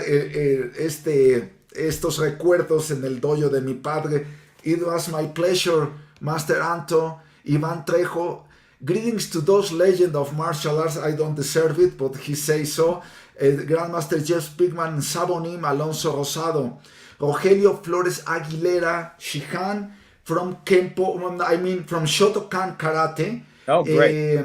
estos recuerdos en el dojo de mi padre. It was my pleasure, Master Anto. Iván Trejo, greetings to those legends of martial arts. I don't deserve it, but he says so. Grandmaster Jeff Speakman, Sabonim, Alonso Rosado, Rogelio Flores Aguilera, Shihan, from Kenpo, I mean from Shotokan Karate. Oh, great.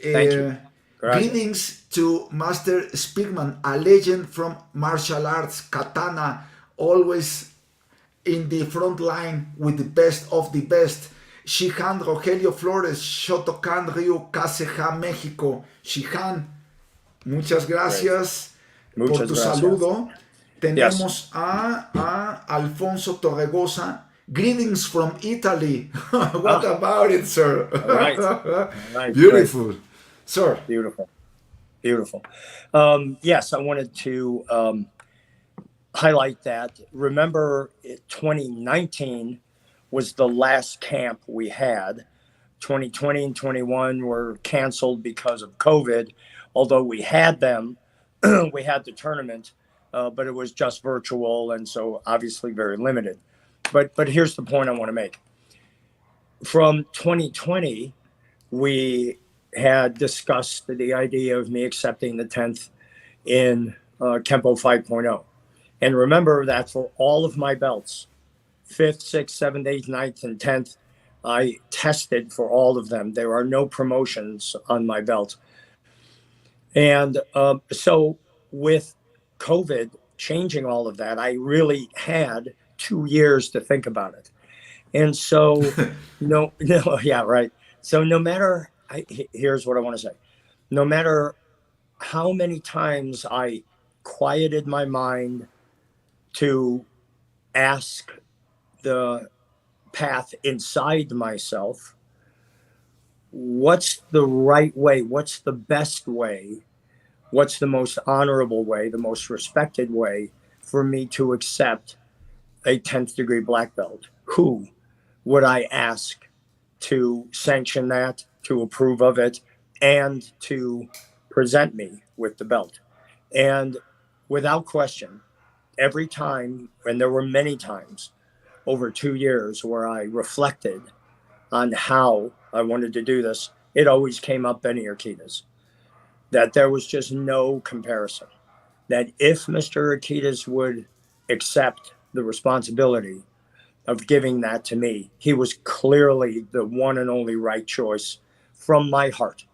Thank you. Greetings to Master Speakman, a legend from martial arts, Katana, always in the front line with the best of the best. Shihan, Rogelio Flores, Shotokan Ryu, Caseja, México. Shihan, muchas gracias por tu saludo. Tenemos a Alfonso Torregosa. Greetings from Italy. What about it, sir? Right. Beautiful. Great. Sir. Beautiful. Yes, I wanted to highlight that. Remember, 2019 was the last camp we had. 2020 and 21 were canceled because of COVID. Although we had them, we had the tournament, but it was just virtual, and so obviously very limited. But here's the point I want to make. From 2020, we had discussed the idea of me accepting the 10th in Kenpo 5.0. And remember that for all of my belts, 5th, 6th, 7th, 8th, 9th, and 10th, I tested for all of them. There are no promotions on my belt. And so with COVID changing all of that, I really had 2 years to think about it. And so, yeah, right. So no matter, here's what I want to say. No matter how many times I quieted my mind to ask the path inside myself, what's the right way? What's the best way? What's the most honorable way, the most respected way for me to accept a 10th degree black belt? Who would I ask to sanction that, to approve of it, and to present me with the belt? And without question, every time, and there were many times over 2 years where I reflected on how I wanted to do this, it always came up Benny Urquidez. That there was just no comparison. That if Mr. Urquidez would accept the responsibility of giving that to me, he was clearly the one and only right choice from my heart.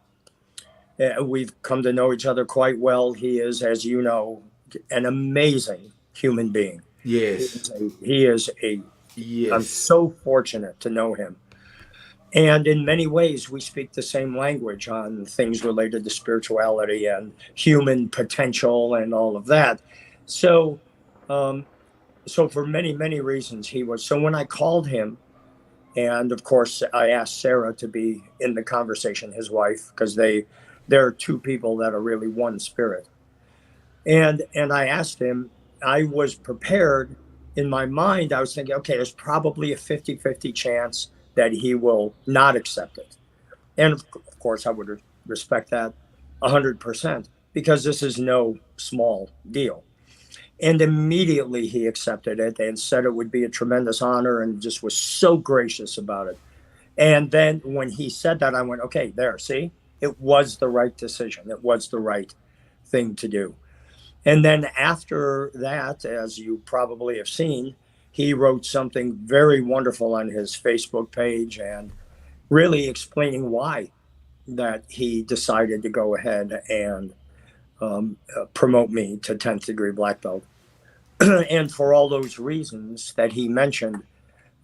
We've come to know each other quite well. He is, as you know, an amazing human being. Yes. Yes. I'm so fortunate to know him. And in many ways, we speak the same language on things related to spirituality and human potential and all of that. So for many, many reasons, he was. So when I called him, and of course, I asked Sarah to be in the conversation, his wife, because there are two people that are really one spirit. And I asked him, I was prepared in my mind. I was thinking, okay, there's probably a 50-50 chance that he will not accept it. And of course, I would respect that 100% because this is no small deal. And immediately he accepted it and said it would be a tremendous honor and just was so gracious about it. And then when he said that, I went, okay, there, see, it was the right decision. It was the right thing to do. And then after that, as you probably have seen, he wrote something very wonderful on his Facebook page and really explaining why that he decided to go ahead and promote me to 10th degree black belt. And for all those reasons that he mentioned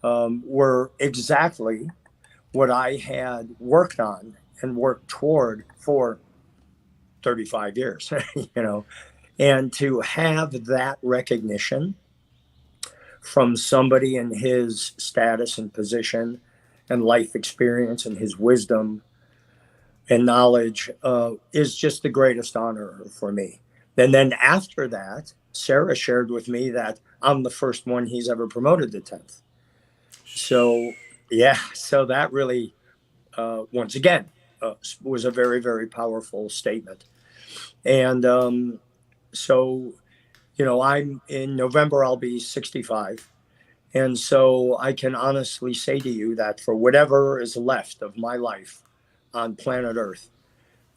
were exactly what I had worked on and worked toward for 35 years, and to have that recognition from somebody in his status and position and life experience and his wisdom and knowledge is just the greatest honor for me. And then after that, Sarah shared with me that I'm the first one he's ever promoted to 10th. So, yeah, so that really, once again, was a very, very powerful statement. And so, I'm in November, I'll be 65. And so I can honestly say to you that for whatever is left of my life on planet Earth,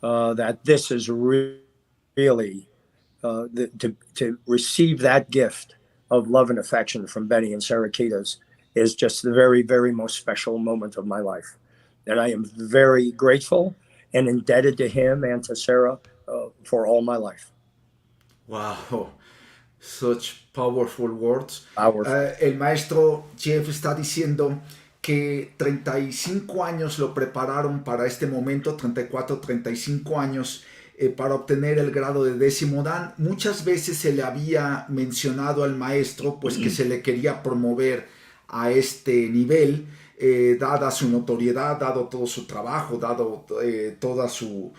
that this is really to receive that gift of love and affection from Benny and Sarah Kitas is just the very, very most special moment of my life. And I am very grateful and indebted to him and to Sarah for all my life. Wow, such powerful words. Powerful. El maestro Jeff está diciendo que 35 años lo prepararon para este momento, 34, 35 años, para obtener el grado de 10º Dan. Muchas veces se le había mencionado al maestro pues que se le quería promover a este nivel, dada su notoriedad, dado todo su trabajo, dado toda su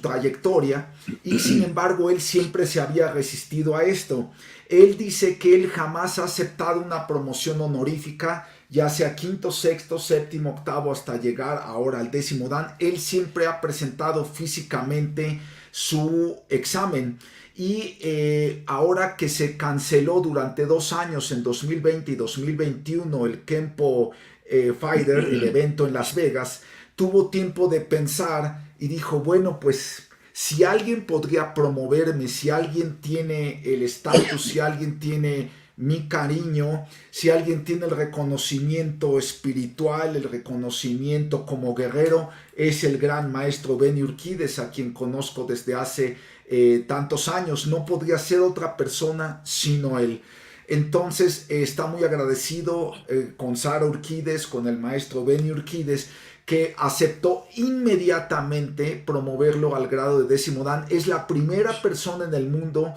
trayectoria, y sin embargo él siempre se había resistido a esto. Él dice que él jamás ha aceptado una promoción honorífica, ya sea 5º, 6º, 7º, 8º, hasta llegar ahora al 10º Dan. Él siempre ha presentado físicamente su examen, y ahora que se canceló durante 2 años, en 2020 y 2021, el Kenpo Fighter, el evento en Las Vegas, tuvo tiempo de pensar y dijo, bueno, pues si alguien podría promoverme, si alguien tiene el estatus, si alguien tiene mi cariño, si alguien tiene el reconocimiento espiritual, el reconocimiento como guerrero, es el gran maestro Benny Urquídez, a quien conozco desde hace tantos años. No podría ser otra persona sino él. Entonces está muy agradecido con Sara Urquídez, con el maestro Benny Urquídez, que aceptó inmediatamente promoverlo al grado de 10º Dan. Es la primera persona en el mundo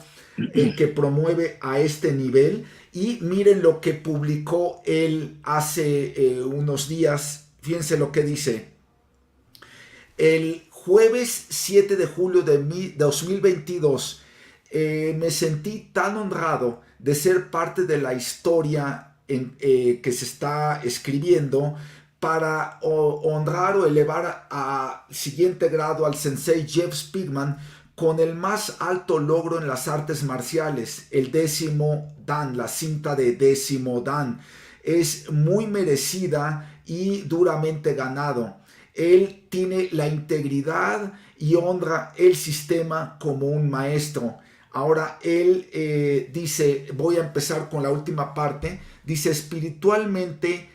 que promueve a este nivel. Y miren lo que publicó él hace unos días. Fíjense lo que dice. El jueves 7 de julio de 2022 me sentí tan honrado de ser parte de la historia que se está escribiendo para honrar o elevar a siguiente grado al sensei Jeff Speman con el más alto logro en las artes marciales, el 10º Dan, la cinta de 10º Dan. Es muy merecida y duramente ganado. Él tiene la integridad y honra el sistema como un maestro. Ahora él dice, voy a empezar con la última parte, dice espiritualmente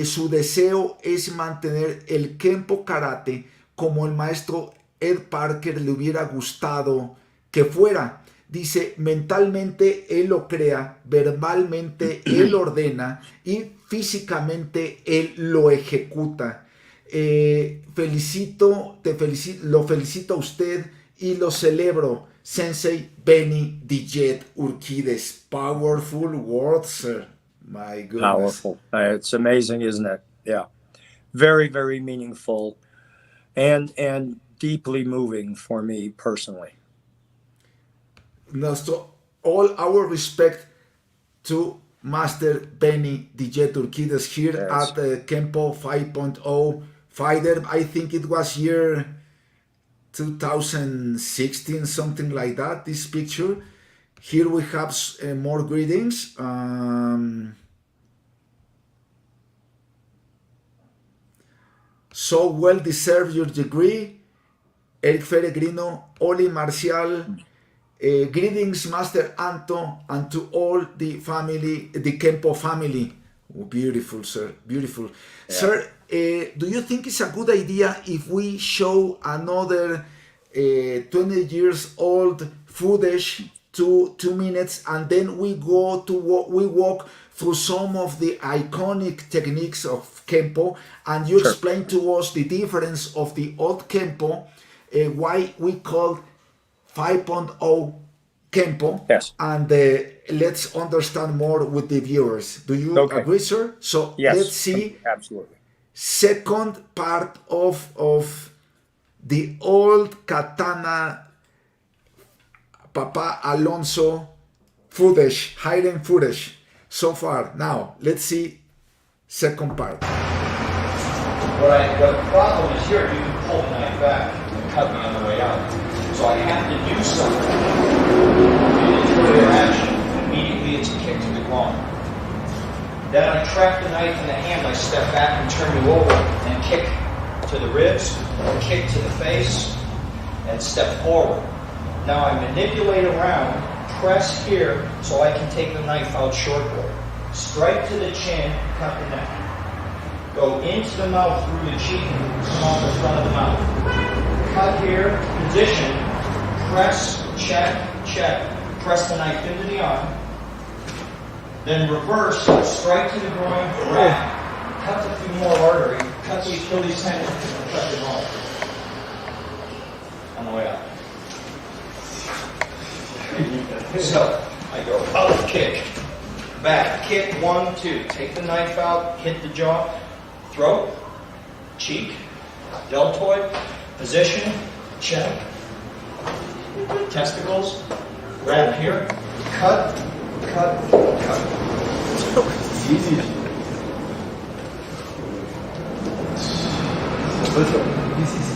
su deseo es mantener el Kenpo Karate como el maestro Ed Parker le hubiera gustado que fuera. Dice, mentalmente él lo crea, verbalmente él ordena y físicamente él lo ejecuta. Lo felicito a usted y lo celebro, Sensei Benny Dijet Urquídez. Powerful words, sir. My goodness. Powerful. It's amazing, isn't it? Yeah. Very, very meaningful and deeply moving for me personally. All our respect to Master Benny DJ Turquides here Yes. at Kenpo 5.0 Fighter. I think it was year 2016, something like that, this picture. Here we have more greetings. So well deserved your degree. Eric Feregrino, Oli Marcial, greetings, Master Anto, and to all the family, the Kenpo family. Oh, beautiful, sir, beautiful. Yeah. Sir, do you think it's a good idea if we show another 20 years old footage, 2 minutes, and then we go to we walk through some of the iconic techniques of Kenpo, and you explain to us the difference of the old Kenpo, why we call 5.0 Kenpo, yes, and let's understand more with the viewers. Do you agree, sir? So yes, let's see. Absolutely. Second part of the old Katana Papa Alonso footage, hidden footage so far. Now let's see second part. The problem is here, you can pull the knife back and cut me on the way out. So I have to do something. Interior action. Immediately it's a kick to the groin. Then I trap the knife in the hand, I step back and turn you over and kick to the ribs, kick to the face, and step forward. Now I manipulate around, press here so I can take the knife out shortboard. Strike to the chin, cut the neck. Go into the mouth through the cheek, come off the front of the mouth. Cut here, position, press, check, check. Press the knife into the arm. Then reverse, strike to the groin, wrap. Cut the femoral artery, cut the Achilles tendon, and cut the bone. On the way out. So, I go up, kick, back, kick, 1, 2. Take the knife out, hit the jaw, throat, cheek, deltoid, position, check, testicles, wrap here, cut, cut, cut. Easy. This is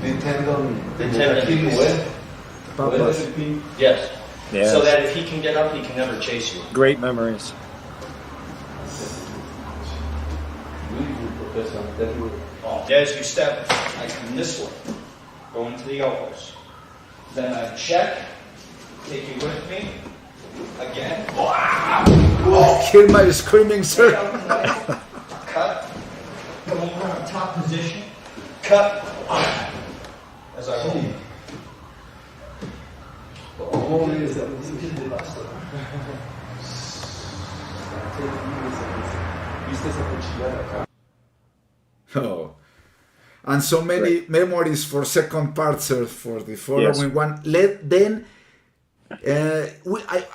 the tendon. The tendon. Yes. Yes. So that if he can get up, he can never chase you. Great memories. As you step, I come this way, go into the elbows. Then I check, take you with me, again. Hear my screaming, sir. Cut, go over on top position, cut, as I hold. Oh, and so many memories for second part, sir, for the following one.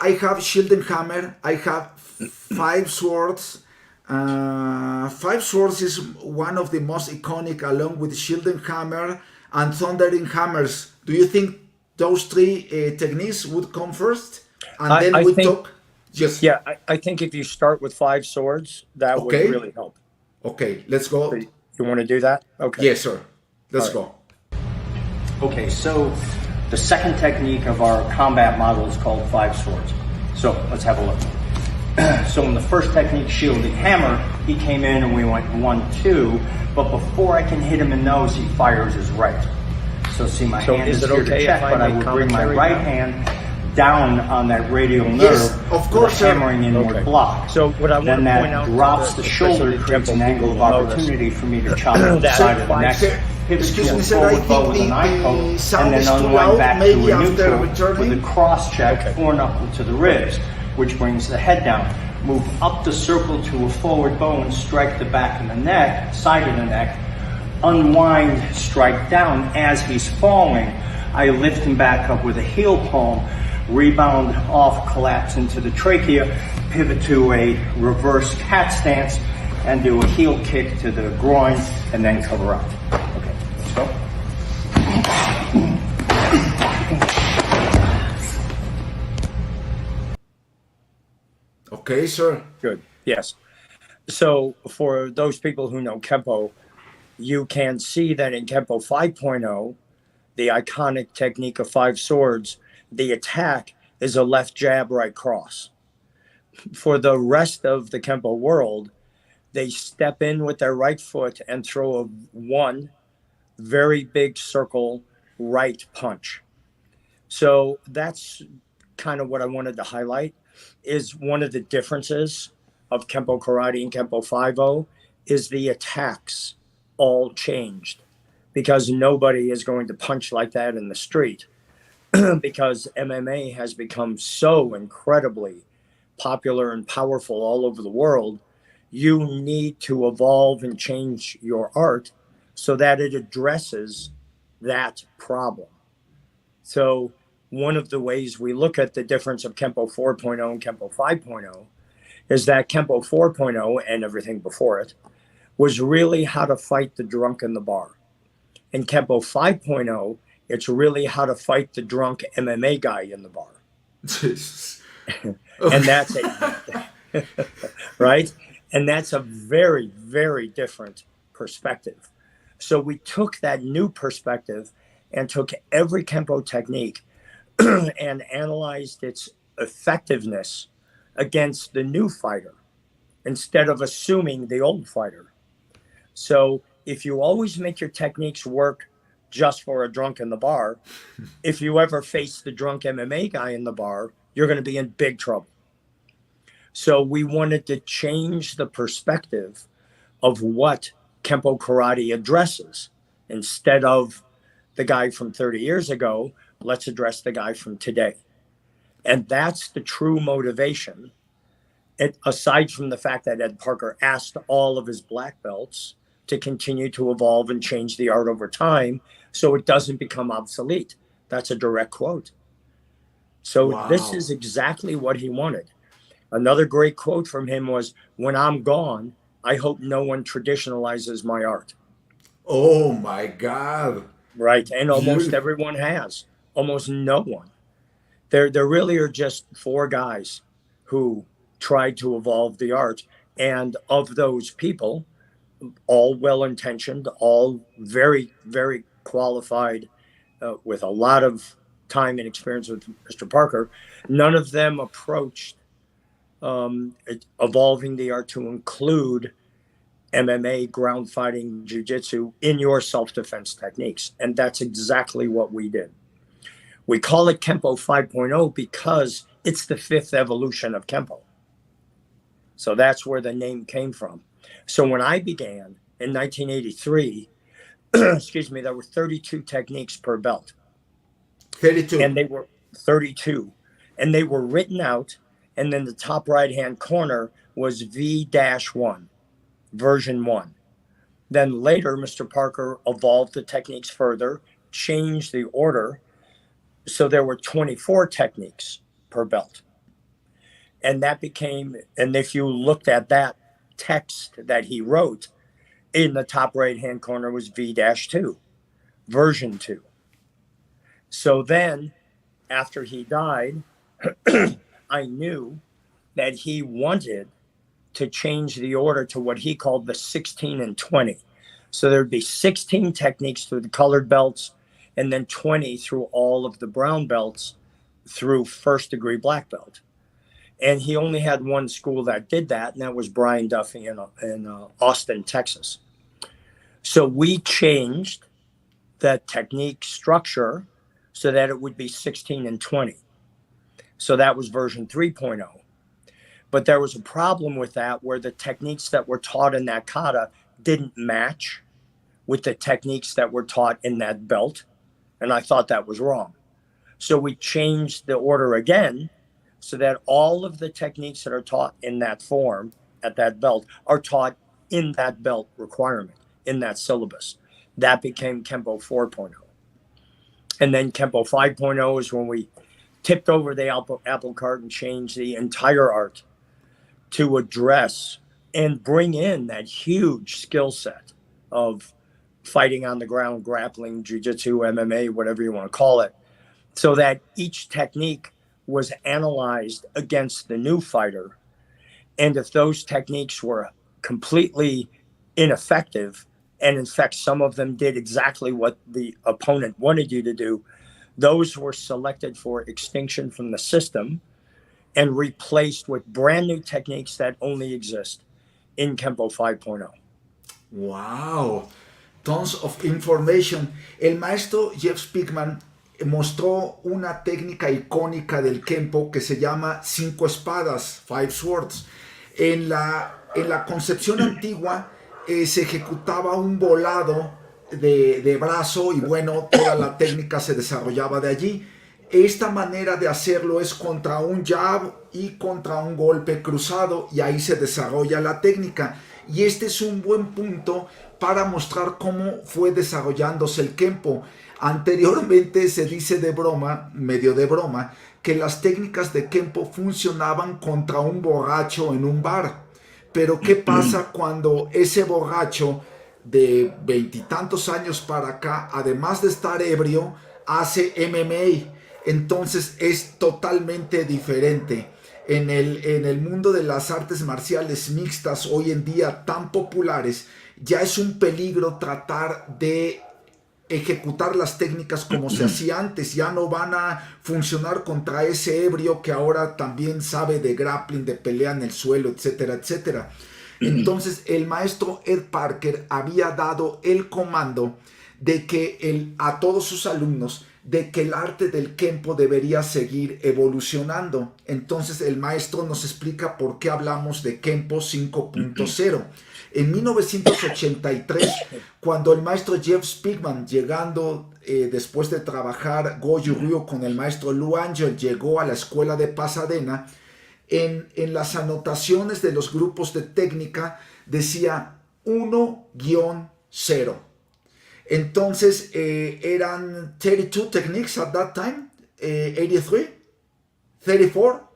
I have shield and hammer. I have 5 swords. 5 swords is one of the most iconic, along with shield and hammer and thundering hammers. Do you think those 3 techniques would come first? And then we talk. Yes. Yeah, I think if you start with 5 swords, that would really help. Okay, let's go. So you want to do that? Okay. Yes, sir. Let's go. Okay, so the second technique of our combat model is called 5 swords. So let's have a look. So in the first technique, shield and hammer, he came in and we went 1, 2, but before I can hit him in those, he fires his right. So see, my hand is here to check, but I will bring my right hand down on that radial nerve, of course, hammering inward block. So what I want to point out, drops the shoulder, creates an angle of opportunity for me to chop the side of the neck. Excuse me, sir, I think the sound is too loud. Maybe after returning. With a cross check, 4 knuckle to the ribs, which brings the head down. Move up the circle to a forward bone, strike the back of the neck, side of the neck, unwind, strike down. As he's falling, I lift him back up with a heel palm, rebound off, collapse into the trachea, pivot to a reverse cat stance, and do a heel kick to the groin, and then cover up. Okay, let's go. Okay, sir. Good. Yes. So for those people who know Kenpo, you can see that in Kenpo 5.0, the iconic technique of 5 swords, the attack is a left jab, right cross. For the rest of the Kenpo world, they step in with their right foot and throw a one very big circle right punch. So that's kind of what I wanted to highlight is one of the differences of Kenpo Karate and Kenpo 5.0 is the attacks all changed because nobody is going to punch like that in the street because MMA has become so incredibly popular and powerful all over the world. You need to evolve and change your art so that it addresses that problem. So one of the ways we look at the difference of Kenpo 4.0 and Kenpo 5.0 is that Kenpo 4.0 and everything before it was really how to fight the drunk in the bar. In Kenpo 5.0, it's really how to fight the drunk MMA guy in the bar. Jesus. And that's a right? And that's a very, very different perspective. So we took that new perspective and took every Kenpo technique and analyzed its effectiveness against the new fighter instead of assuming the old fighter. So if you always make your techniques work just for a drunk in the bar, if you ever face the drunk MMA guy in the bar, you're going to be in big trouble. So we wanted to change the perspective of what Kenpo Karate addresses. Instead of the guy from 30 years ago, let's address the guy from today. And that's the true motivation. Aside from the fact that Ed Parker asked all of his black belts to continue to evolve and change the art over time so it doesn't become obsolete. That's a direct quote. So Wow. This is exactly what he wanted. Another great quote from him was, "When I'm gone, I hope no one traditionalizes my art." Oh my God. Right. And almost Beautiful. everyone has. Almost no one. There really are just 4 guys who tried to evolve the art. And of those people, all well-intentioned, all very, very qualified, with a lot of time and experience with Mr. Parker, none of them approached evolving the art to include MMA, ground fighting, jiu-jitsu in your self-defense techniques. And that's exactly what we did. We call it Kenpo 5.0 because it's the 5th evolution of Kenpo. So that's where the name came from. So when I began in 1983, excuse me, there were 32 techniques per belt. 32. And they were 32. And they were written out. And then the top right-hand corner was V-1, version 1. Then later, Mr. Parker evolved the techniques further, changed the order. So there were 24 techniques per belt. And that became, and if you looked at that text that he wrote, in the top right-hand corner was V-2, version 2. So then, after he died, I knew that he wanted to change the order to what he called the 16 and 20. So there'd be 16 techniques through the colored belts, and then 20 through all of the brown belts through first degree black belt. And he only had one school that did that, and that was Brian Duffy in Austin, Texas. So we changed the technique structure so that it would be 16 and 20. So that was version 3.0. But there was a problem with that where the techniques that were taught in that kata didn't match with the techniques that were taught in that belt. And I thought that was wrong. So we changed the order again so that all of the techniques that are taught in that form at that belt are taught in that belt requirement, in that syllabus. That became Kenpo 4.0. And then Kenpo 5.0 is when we tipped over the apple cart and changed the entire art to address and bring in that huge skill set of fighting on the ground, grappling, jiu-jitsu, MMA, whatever you want to call it, so that each technique was analyzed against the new fighter And if those techniques were completely ineffective, and in fact, some of them did exactly what the opponent wanted you to do, those were selected for extinction from the system and replaced with brand new techniques that only exist in Kenpo 5.0. Wow, tons of information. El maestro Jeff Speakman mostró una técnica icónica del Kenpo que se llama cinco espadas, five swords. En la concepción antigua se ejecutaba un volado de brazo y bueno, toda la técnica se desarrollaba de allí. Esta manera de hacerlo es contra un jab y contra un golpe cruzado y ahí se desarrolla la técnica. Y este es un buen punto para mostrar cómo fue desarrollándose el Kenpo. Anteriormente se dice de broma, medio de broma, que las técnicas de Kenpo funcionaban contra un borracho en un bar. Pero ¿qué pasa cuando ese borracho de veintitantos años para acá, además de estar ebrio, hace MMA? Entonces es totalmente diferente. En el mundo de las artes marciales mixtas hoy en día tan populares, ya es un peligro tratar de ejecutar las técnicas como se hacía antes. Ya no van a funcionar contra ese ebrio que ahora también sabe de grappling, de pelea en el suelo, etcétera, etcétera. Entonces el maestro Ed Parker había dado el comando de que a todos sus alumnos de que el arte del Kenpo debería seguir evolucionando. Entonces el maestro nos explica por qué hablamos de Kenpo 5.0. En 1983, cuando el maestro Jeff Speakman, llegando después de trabajar Goju Ryu con el maestro Lu Angel, llegó a la escuela de Pasadena, en las anotaciones de los grupos de técnica decía 1-0. Entonces eran 32 techniques at that time, 83, 34.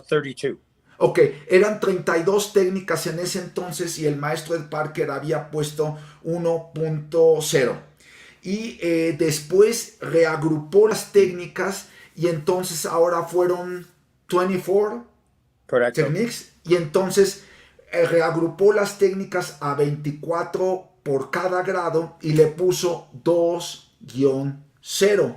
32. Ok, eran 32 técnicas en ese entonces y el maestro Ed Parker había puesto 1.0. Y después reagrupó las técnicas y entonces ahora fueron 24 Correcto. techniques. Y entonces reagrupó las técnicas a 24 por cada grado y le puso 2-0.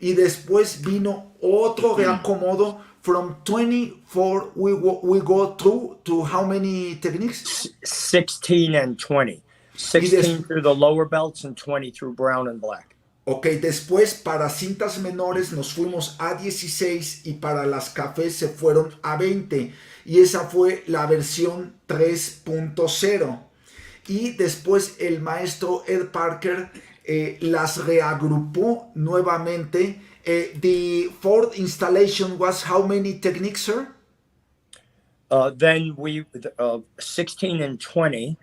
Y después vino otro reacomodo. From 24 we go through to how many techniques? 16 and 20. 16 through the lower belts and 20 through brown and black. Ok, después para cintas menores nos fuimos a 16 y para las cafés se fueron a 20. Y esa fue la versión 3.0. Y después el maestro Ed Parker las reagrupó nuevamente. The fourth installation was how many techniques, sir? Then we 16 and 20,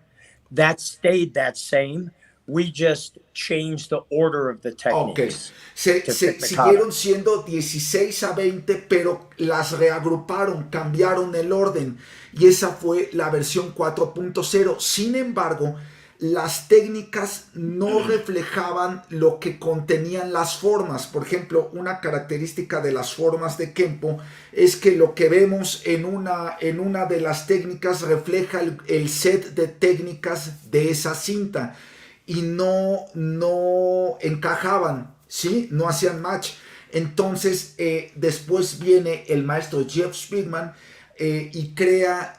that stayed that same. We just changed the order of the techniques. Okay. Siguieron siendo 16 a 20, pero las reagruparon, cambiaron el orden. Y esa fue la versión 4.0. Sin embargo, las técnicas no reflejaban lo que contenían las formas. Por ejemplo, una característica de las formas de Kenpo es que lo que vemos en una de las técnicas refleja el set de técnicas de esa cinta y no encajaban, ¿sí? No hacían match. Entonces, después viene el maestro Jeff Speakman y crea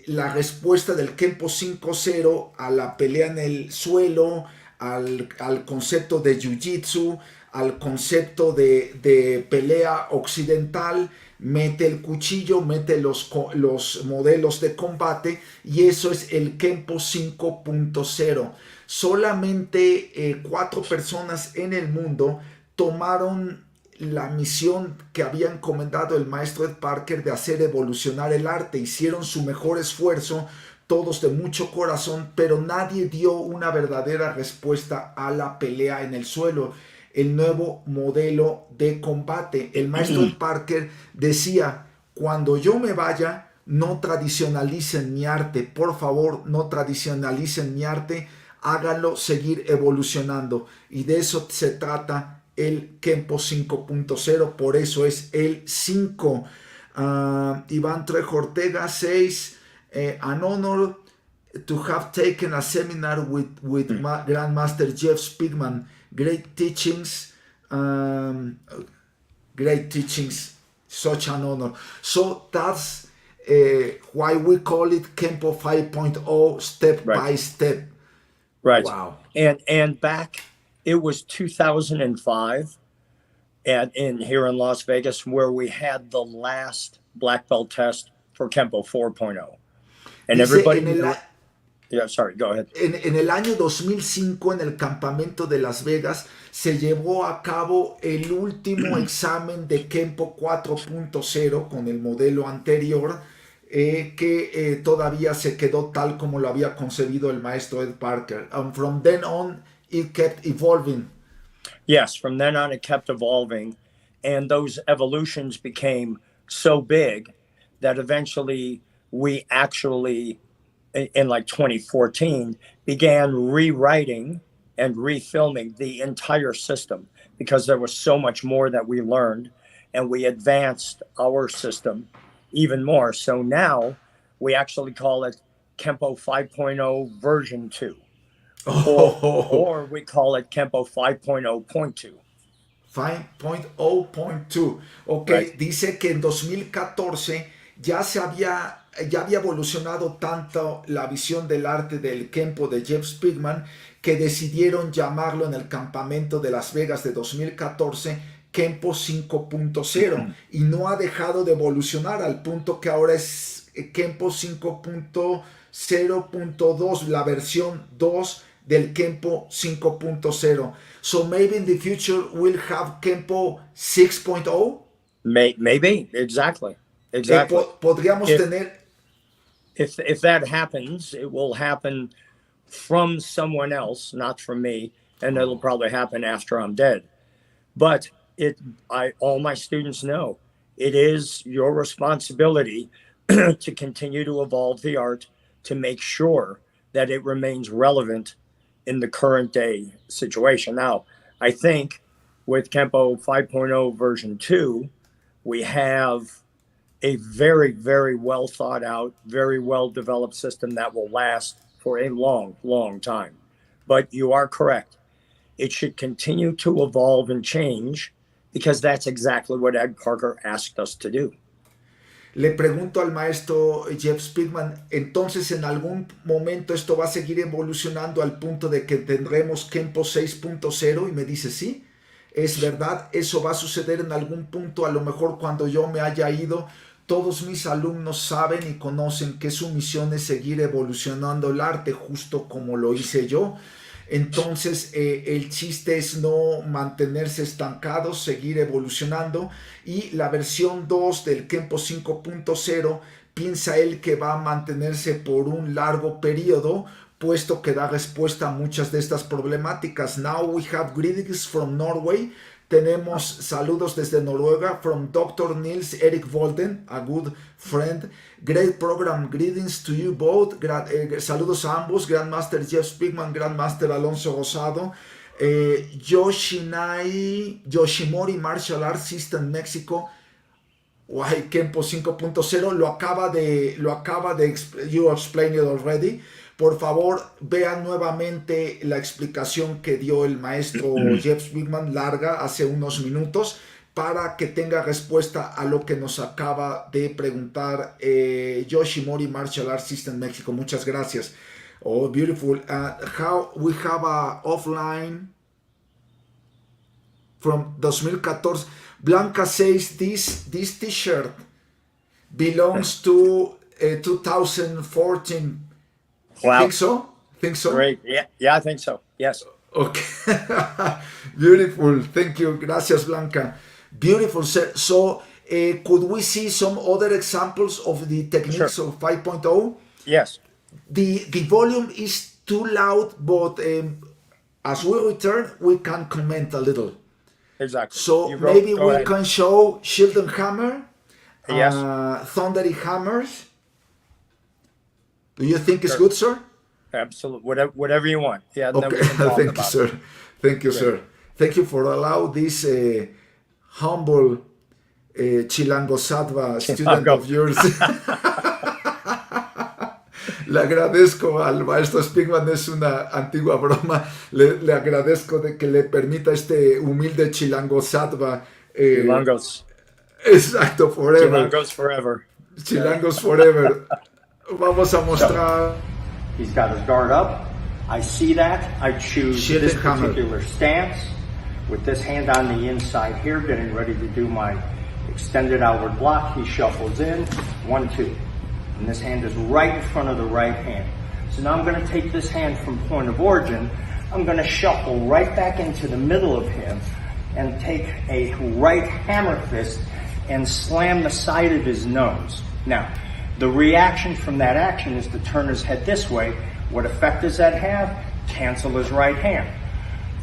la respuesta del Kenpo 5.0 a la pelea en el suelo, al concepto de Jiu-Jitsu, al concepto de pelea occidental. Mete el cuchillo, mete los modelos de combate y eso es el Kenpo 5.0. Solamente 4 personas en el mundo tomaron la misión que había encomendado el maestro Ed Parker de hacer evolucionar el arte. Hicieron su mejor esfuerzo, todos de mucho corazón, pero nadie dio una verdadera respuesta a la pelea en el suelo, el nuevo modelo de combate. El maestro Ed Parker decía, cuando yo me vaya, no tradicionalicen mi arte, por favor, no tradicionalicen mi arte, háganlo seguir evolucionando. Y de eso se trata el Kenpo 5.0, por eso es el 5. Iván Trejo Ortega says, an honor to have taken a seminar with Grandmaster Jeff Speakman. Great teachings, such an honor. So that's why we call it Kenpo 5.0, step by step. Right. Wow. And back, it was 2005 here in Las Vegas where we had the last black belt test for Kenpo 4.0. And everybody knew. Yeah, sorry, go ahead. En el año 2005, en el campamento de Las Vegas, se llevó a cabo el último examen de Kenpo 4.0 con el modelo anterior, que todavía se quedó tal como lo había concebido el maestro Ed Parker. From then on, it kept evolving. Yes, from then on, it kept evolving. And those evolutions became so big that eventually we actually, in like 2014, began rewriting and refilming the entire system because there was so much more that we learned, and we advanced our system even more. So now we actually call it Kenpo 5.0 version 2. Or we call it Kenpo 5.0.2. 5.0.2. Ok, right. Dice que en 2014 ya había evolucionado tanto la visión del arte del Kenpo de Jeff Speakman que decidieron llamarlo en el campamento de Las Vegas de 2014 Kenpo 5.0 y no ha dejado de evolucionar al punto que ahora es Kenpo 5.0.2, la versión 2 del Kenpo 5.0. So maybe in the future we'll have Kenpo 6.0? Maybe, exactly. Podríamos tener... If that happens, it will happen from someone else, not from me, and it'll probably happen after I'm dead. But all my students know it is your responsibility to continue to evolve the art to make sure that it remains relevant in the current day situation. Now, I think with Kenpo 5.0 version 2, we have a very, very well thought out, very well developed system that will last for a long, long time. But you are correct. It should continue to evolve and change because that's exactly what Ed Parker asked us to do. Le pregunto al maestro Jeff Speakman, entonces en algún momento esto va a seguir evolucionando al punto de que tendremos Kenpo 6.0 y me dice sí, es verdad, eso va a suceder en algún punto, a lo mejor cuando yo me haya ido. Todos mis alumnos saben y conocen que su misión es seguir evolucionando el arte justo como lo hice yo. Entonces el chiste es no mantenerse estancados, seguir evolucionando, y la versión 2 del Kenpo 5.0 piensa él que va a mantenerse por un largo periodo, puesto que da respuesta a muchas de estas problemáticas. Now we have greetings from Norway. Tenemos saludos desde Noruega from Dr. Nils Erik Volden, a good friend. Great program, greetings to you both. Saludos a ambos, Grandmaster Jeff Speakman, Grandmaster Alonso Rosado. Yoshimori Martial Arts System México. Why Kenpo 5.0 lo acaba de you explained it already. Por favor, vean nuevamente la explicación que dio el maestro Jeff Speakman, larga, hace unos minutos, para que tenga respuesta a lo que nos acaba de preguntar Yoshimori Martial Arts System México. Muchas gracias. Oh, beautiful. How we have a offline from 2014. Blanca says this t-shirt belongs to 2014. Wow. Think so? Great. Yeah, I think so. Yes. Okay. Beautiful. Thank you. Gracias, Blanca. Beautiful. So, could we see some other examples of the techniques of 5.0? Yes. The volume is too loud, but as we return, we can comment a little. Exactly. So maybe we can show Shield and Hammer, yes. Thundery Hammers. Do you think it's good, sir? Absolutely. Whatever you want. Yeah. Okay. Thank you, sir. Thank you, sir. Thank you for allowing this humble Chilango Sattva student of yours. Le agradezco al maestro Speakman, es una antigua broma. Le agradezco de que le permita este humilde Chilango Sattva. Chilangos. Exacto, forever. Chilangos forever. Chilangos forever. Vamos a mostrar. He's got his guard up. I see that. I choose Shield this and hammer. particular stance with this hand on the inside here, getting ready to do my extended outward block. He shuffles in, 1, 2. And this hand is right in front of the right hand. So now I'm going to take this hand from point of origin. I'm going to shuffle right back into the middle of him and take a right hammer fist and slam the side of his nose. Now, the reaction from that action is to turn his head this way. What effect does that have? Cancel his right hand.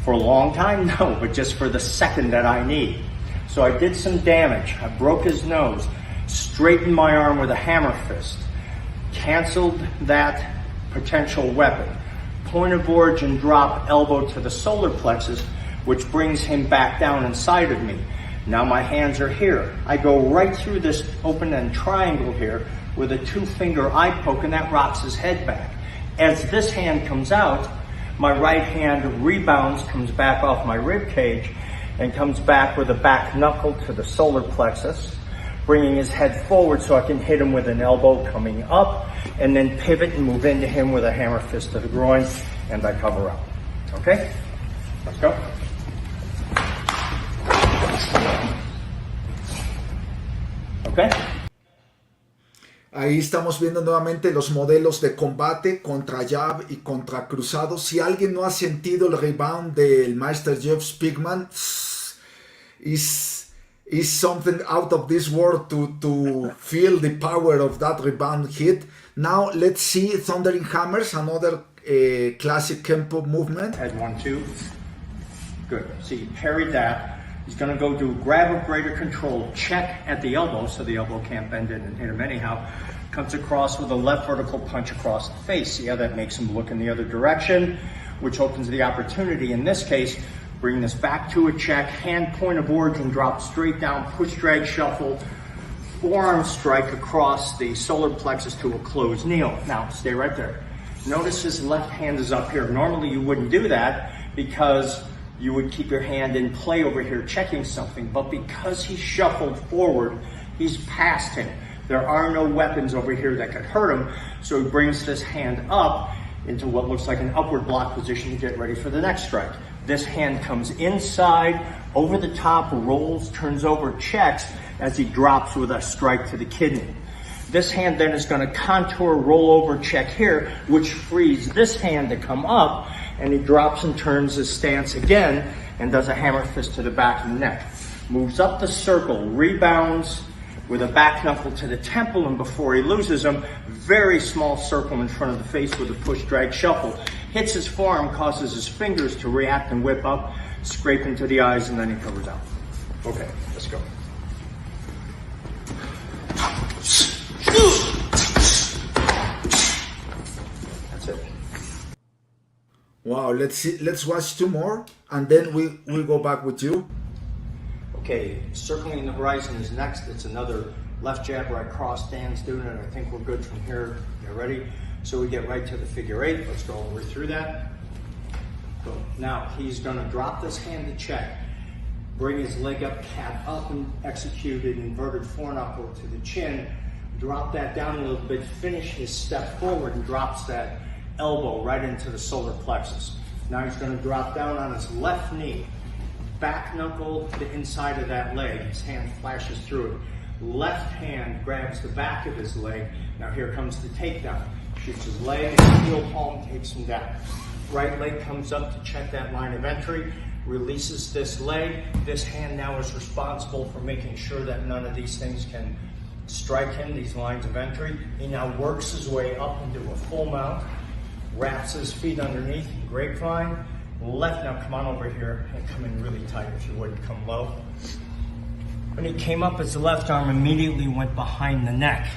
For a long time, no, but just for the second that I need. So I did some damage. I broke his nose, straightened my arm with a hammer fist, canceled that potential weapon. Point of origin drop, elbow to the solar plexus, which brings him back down inside of me. Now my hands are here. I go right through this open-end triangle here with a 2-finger eye poke, and that rocks his head back. As this hand comes out, my right hand rebounds, comes back off my rib cage, and comes back with a back knuckle to the solar plexus, bringing his head forward so I can hit him with an elbow coming up, and then pivot and move into him with a hammer fist to the groin, and I cover up. Okay? Let's go. Okay? Ahí estamos viendo nuevamente los modelos de combate contra jab y contra cruzado. Si alguien no ha sentido el rebound del Master Jeff Speakman, is something out of this world to feel the power of that rebound hit. Now let's see Thundering Hammers, another classic Kenpo movement. Head 1, 2. Good. So you parried that. He's going to go do grab of greater control, check at the elbow, so the elbow can't bend in and hit him anyhow. Comes across with a left vertical punch across the face. See how that makes him look in the other direction, which opens the opportunity. In this case, bring this back to a check, hand point of origin, drop straight down, push, drag, shuffle, forearm strike across the solar plexus to a closed kneel. Now, stay right there. Notice his left hand is up here. Normally you wouldn't do that because you would keep your hand in play over here checking something, but because he shuffled forward, he's past him. There are no weapons over here that could hurt him, so he brings this hand up into what looks like an upward block position to get ready for the next strike. This hand comes inside, over the top, rolls, turns over, checks as he drops with a strike to the kidney. This hand then is going to contour, roll over, check here, which frees this hand to come up, and he drops and turns his stance again and does a hammer fist to the back of the neck. Moves up the circle, rebounds with a back knuckle to the temple, and before he loses him, very small circle in front of the face with a push, drag, shuffle. Hits his forearm, causes his fingers to react and whip up, scrape into the eyes, and then he covers out. Okay, let's go. That's it. Wow, let's watch 2 more, and then we'll go back with you. Okay, circling the horizon is next. It's another left jab, right cross. Dan's doing it. I think we're good from here. Get ready. So we get right to the figure 8. Let's go over through that. Go. Now he's going to drop this hand to check. Bring his leg up, cap up, and execute an inverted foreknuckle to the chin. Drop that down a little bit. Finish his step forward and drops that elbow right into the solar plexus. Now he's going to drop down on his left knee. Back knuckle the inside of that leg. His hand flashes through it. Left hand grabs the back of his leg. Now here comes the takedown. Shoots his leg and heel palm takes him down. Right leg comes up to check that line of entry. Releases this leg. This hand now is responsible for making sure that none of these things can strike him, these lines of entry. He now works his way up into a full mount. Wraps his feet underneath, grapevine. Left, now come on over here and come in really tight if you wouldn't, come low. When he came up, his left arm immediately went behind the neck.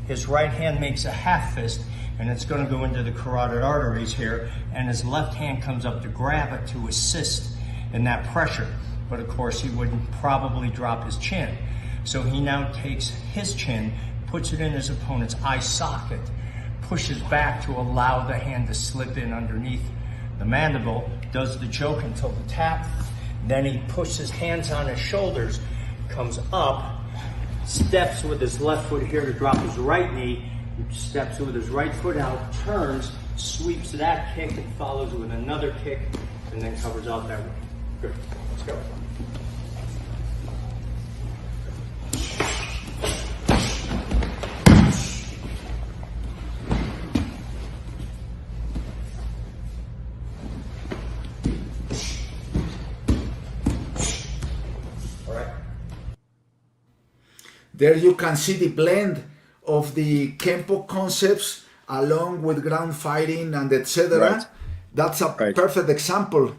His right hand makes a half fist, and it's going to go into the carotid arteries here, and his left hand comes up to grab it to assist in that pressure. But of course, he wouldn't probably drop his chin. So he now takes his chin, puts it in his opponent's eye socket, pushes back to allow the hand to slip in underneath the mandible, does the choke until the tap, then he pushes his hands on his shoulders, comes up, steps with his left foot here to drop his right knee, steps with his right foot out, turns, sweeps that kick and follows with another kick, and then covers out that way. Good, let's go. There you can see the blend of the Kenpo concepts along with ground fighting and etc. Right. That's a perfect example.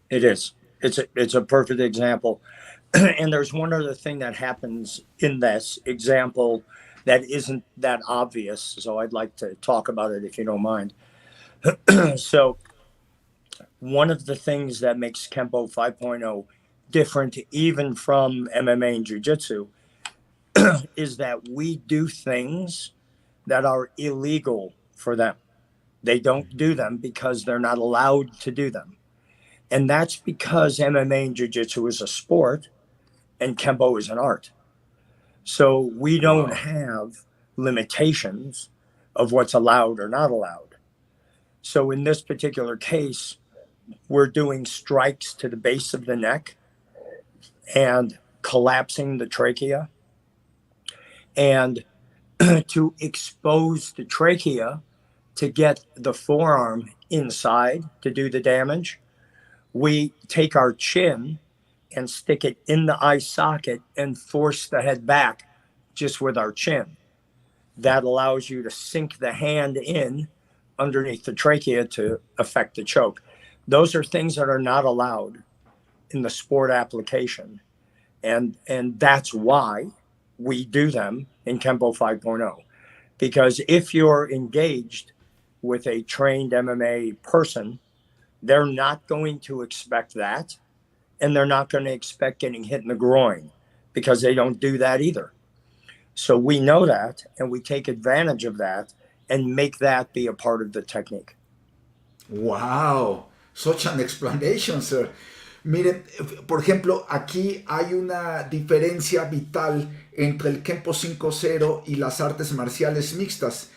It is. It's a perfect example. And there's one other thing that happens in this example that isn't that obvious. So I'd like to talk about it if you don't mind. So one of the things that makes Kenpo 5.0 different even from MMA and Jiu-Jitsu is that we do things that are illegal for them. They don't do them because they're not allowed to do them. And that's because MMA and Jiu-Jitsu is a sport and Kenpo is an art. So we don't have limitations of what's allowed or not allowed. So in this particular case, we're doing strikes to the base of the neck and collapsing the trachea. And to expose the trachea to get the forearm inside to do the damage, we take our chin and stick it in the eye socket and force the head back just with our chin. That allows you to sink the hand in underneath the trachea to affect the choke. Those are things that are not allowed in the sport application. And that's why we do them in Kenpo 5.0. Because if you're engaged with a trained MMA person, they're not going to expect that. And they're not going to expect getting hit in the groin because they don't do that either. So we know that and we take advantage of that and make that be a part of the technique. Wow, such an explanation, sir. Miren, por ejemplo, aquí hay una diferencia vital entre el Kenpo 5.0 y las artes marciales mixtas.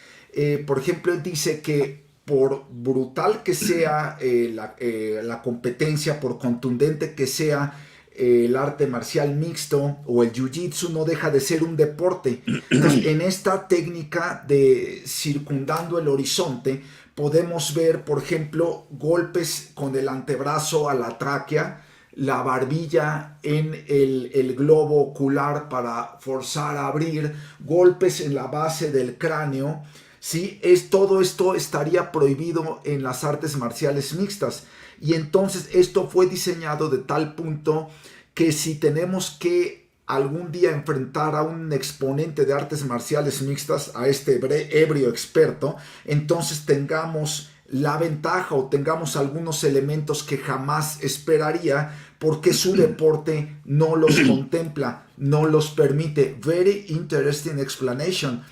Por ejemplo, él dice que por brutal que sea la competencia, por contundente que sea el arte marcial mixto o el jiu-jitsu, no deja de ser un deporte. Entonces, en esta técnica de circundando el horizonte, podemos ver, por ejemplo, golpes con el antebrazo a la tráquea, la barbilla en el globo ocular para forzar a abrir, golpes en la base del cráneo. ¿Sí? Todo esto estaría prohibido en las artes marciales mixtas. Y entonces esto fue diseñado de tal punto que si tenemos que algún día enfrentar a un exponente de artes marciales mixtas, a este ebrio experto, entonces tengamos la ventaja o tengamos algunos elementos que jamás esperaría porque su deporte no los contempla, no los permite. Very interesting explanation.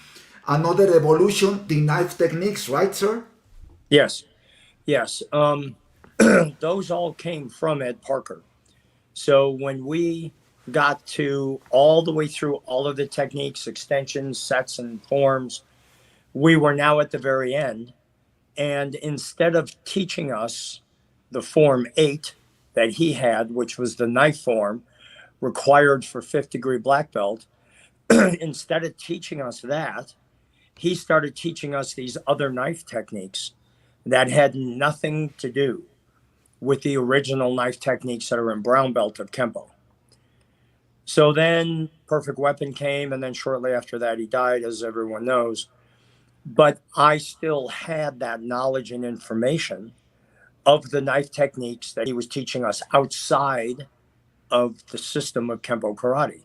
Another evolution, the knife techniques, right, sir? Yes. Those all came from Ed Parker. So when we got to all the way through all of the techniques, extensions, sets, and forms, we were now at the very end. And instead of teaching us the form 8 that he had, which was the knife form required for 5th degree black belt, instead of teaching us that, he started teaching us these other knife techniques that had nothing to do with the original knife techniques that are in brown belt of Kenpo. So then Perfect Weapon came, and then shortly after that he died, as everyone knows. But I still had that knowledge and information of the knife techniques that he was teaching us outside of the system of Kenpo karate.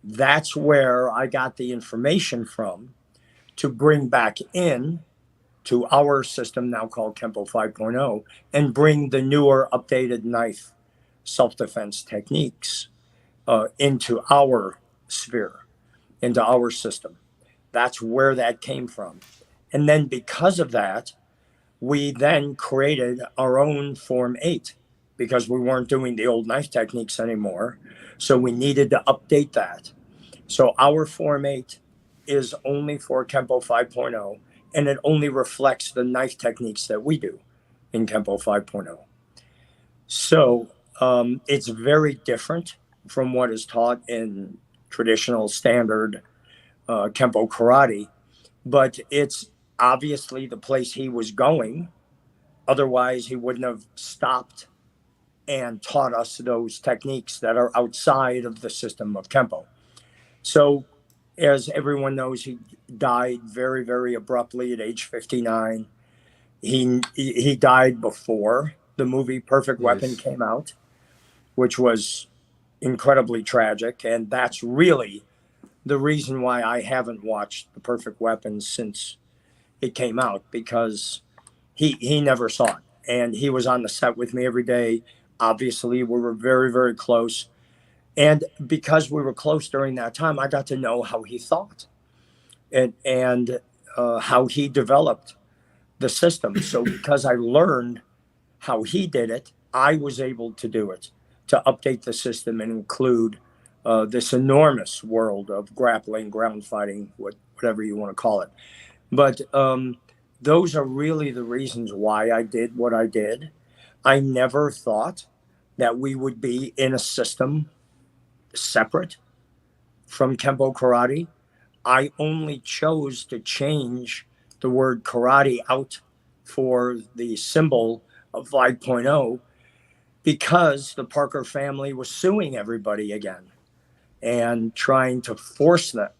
That's where I got the information from to bring back in to our system now called Kenpo 5.0 and bring the newer updated knife self-defense techniques into our sphere into our system. That's where that came from. And then because of that, we then created our own Form 8 because we weren't doing the old knife techniques anymore. So we needed to update that. So our Form 8 is only for Kenpo 5.0, and it only reflects the knife techniques that we do in Kenpo 5.0. So it's very different from what is taught in traditional standard Kenpo karate, but it's obviously the place he was going. Otherwise, he wouldn't have stopped and taught us those techniques that are outside of the system of Kenpo. So, as everyone knows, he died very, very abruptly at age 59. He died before the movie Perfect Weapon Yes. came out, which was incredibly tragic. And that's really the reason why I haven't watched The Perfect Weapon since it came out, because he never saw it. And he was on the set with me every day. Obviously, we were very, very close. And because we were close during that time, I got to know how he thought and how he developed the system. So because I learned how he did it, I was able to do it, to update the system and include this enormous world of grappling, ground fighting, whatever you want to call it. But those are really the reasons why I did what I did. I never thought that we would be in a system separate from Kenpo karate. I only chose to change the word karate out for the symbol of 5.0 because the Parker family was suing everybody again and trying to force them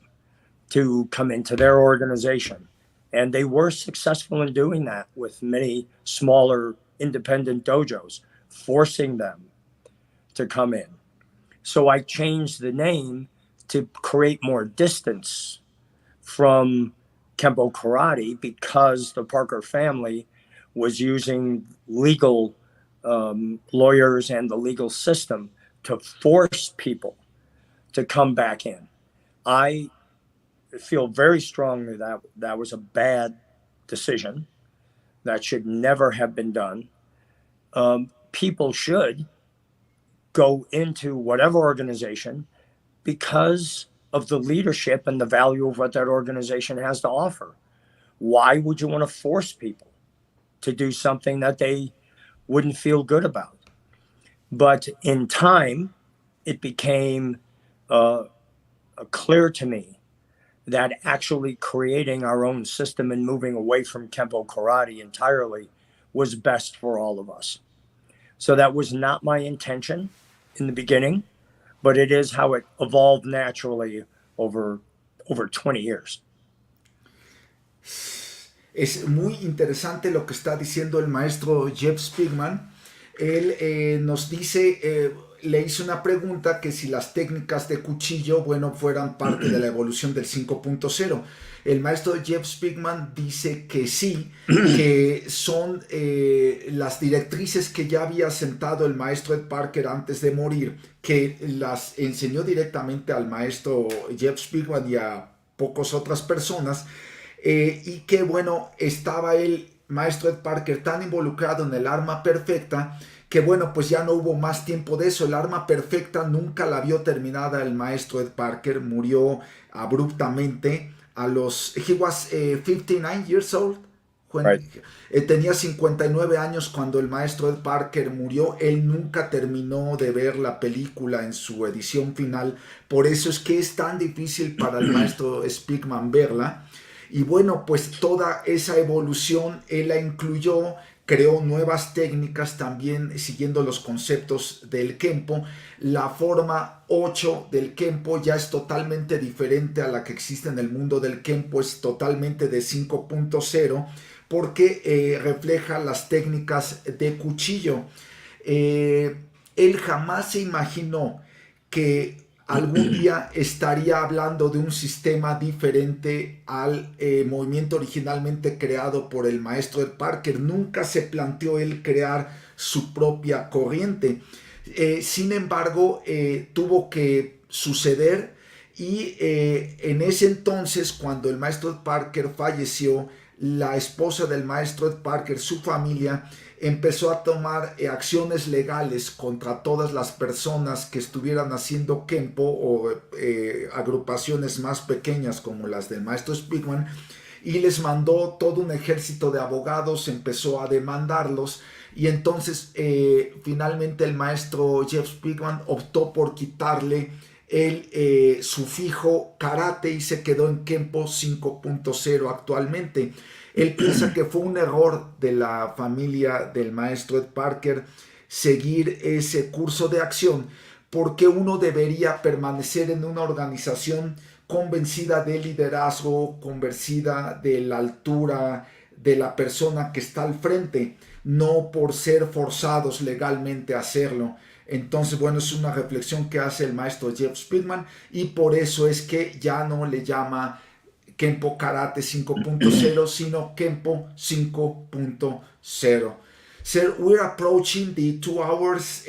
to come into their organization. And they were successful in doing that with many smaller independent dojos, forcing them to come in. So I changed the name to create more distance from Kenpo karate because the Parker family was using legal lawyers and the legal system to force people to come back in. I feel very strongly that that was a bad decision. That should never have been done. People should go into whatever organization because of the leadership and the value of what that organization has to offer. Why would you want to force people to do something that they wouldn't feel good about? But in time, it became clear to me that actually creating our own system and moving away from Kenpo karate entirely was best for all of us. So that was not my intention in the beginning, but it is how it evolved naturally over 20 years. Es muy interesante lo que está diciendo el maestro Jeff Speakman. Él nos dice, le hice una pregunta que si las técnicas de cuchillo, bueno, fueran parte de la evolución del 5.0. El maestro Jeff Speakman dice que sí, que son las directrices que ya había sentado el maestro Ed Parker antes de morir, que las enseñó directamente al maestro Jeff Speakman y a pocas otras personas, y que bueno, estaba el maestro Ed Parker tan involucrado en el arma perfecta que bueno, pues ya no hubo más tiempo de eso. El arma perfecta nunca la vio terminada el maestro Ed Parker, murió abruptamente a los... He was 59 years old. Right. Tenía 59 años cuando el maestro Ed Parker murió. Él nunca terminó de ver la película en su edición final. Por eso es que es tan difícil para el maestro Speakman verla. Y bueno, pues toda esa evolución él la incluyó, creó nuevas técnicas también siguiendo los conceptos del Kenpo. La forma 8 del Kenpo ya es totalmente diferente a la que existe en el mundo del Kenpo, es totalmente de 5.0 porque refleja las técnicas de cuchillo. Él jamás se imaginó que algún día estaría hablando de un sistema diferente al movimiento originalmente creado por el maestro Ed Parker. Nunca se planteó él crear su propia corriente. Sin embargo, tuvo que suceder. Y en ese entonces, cuando el maestro Ed Parker falleció, la esposa del maestro Ed Parker, su familia, empezó a tomar acciones legales contra todas las personas que estuvieran haciendo Kenpo o agrupaciones más pequeñas como las del maestro Speakman, y les mandó todo un ejército de abogados, empezó a demandarlos, y entonces finalmente el maestro Jeff Speakman optó por quitarle el sufijo karate y se quedó en Kenpo 5.0 actualmente. Él piensa que fue un error de la familia del maestro Ed Parker seguir ese curso de acción, porque uno debería permanecer en una organización convencida del liderazgo, convencida de la altura de la persona que está al frente, no por ser forzados legalmente a hacerlo. Entonces, bueno, es una reflexión que hace el maestro Jeff Speakman, y por eso es que ya no le llama Kenpo Karate 5.0, sino Kenpo 5.0. Sir, we're approaching the 2 hours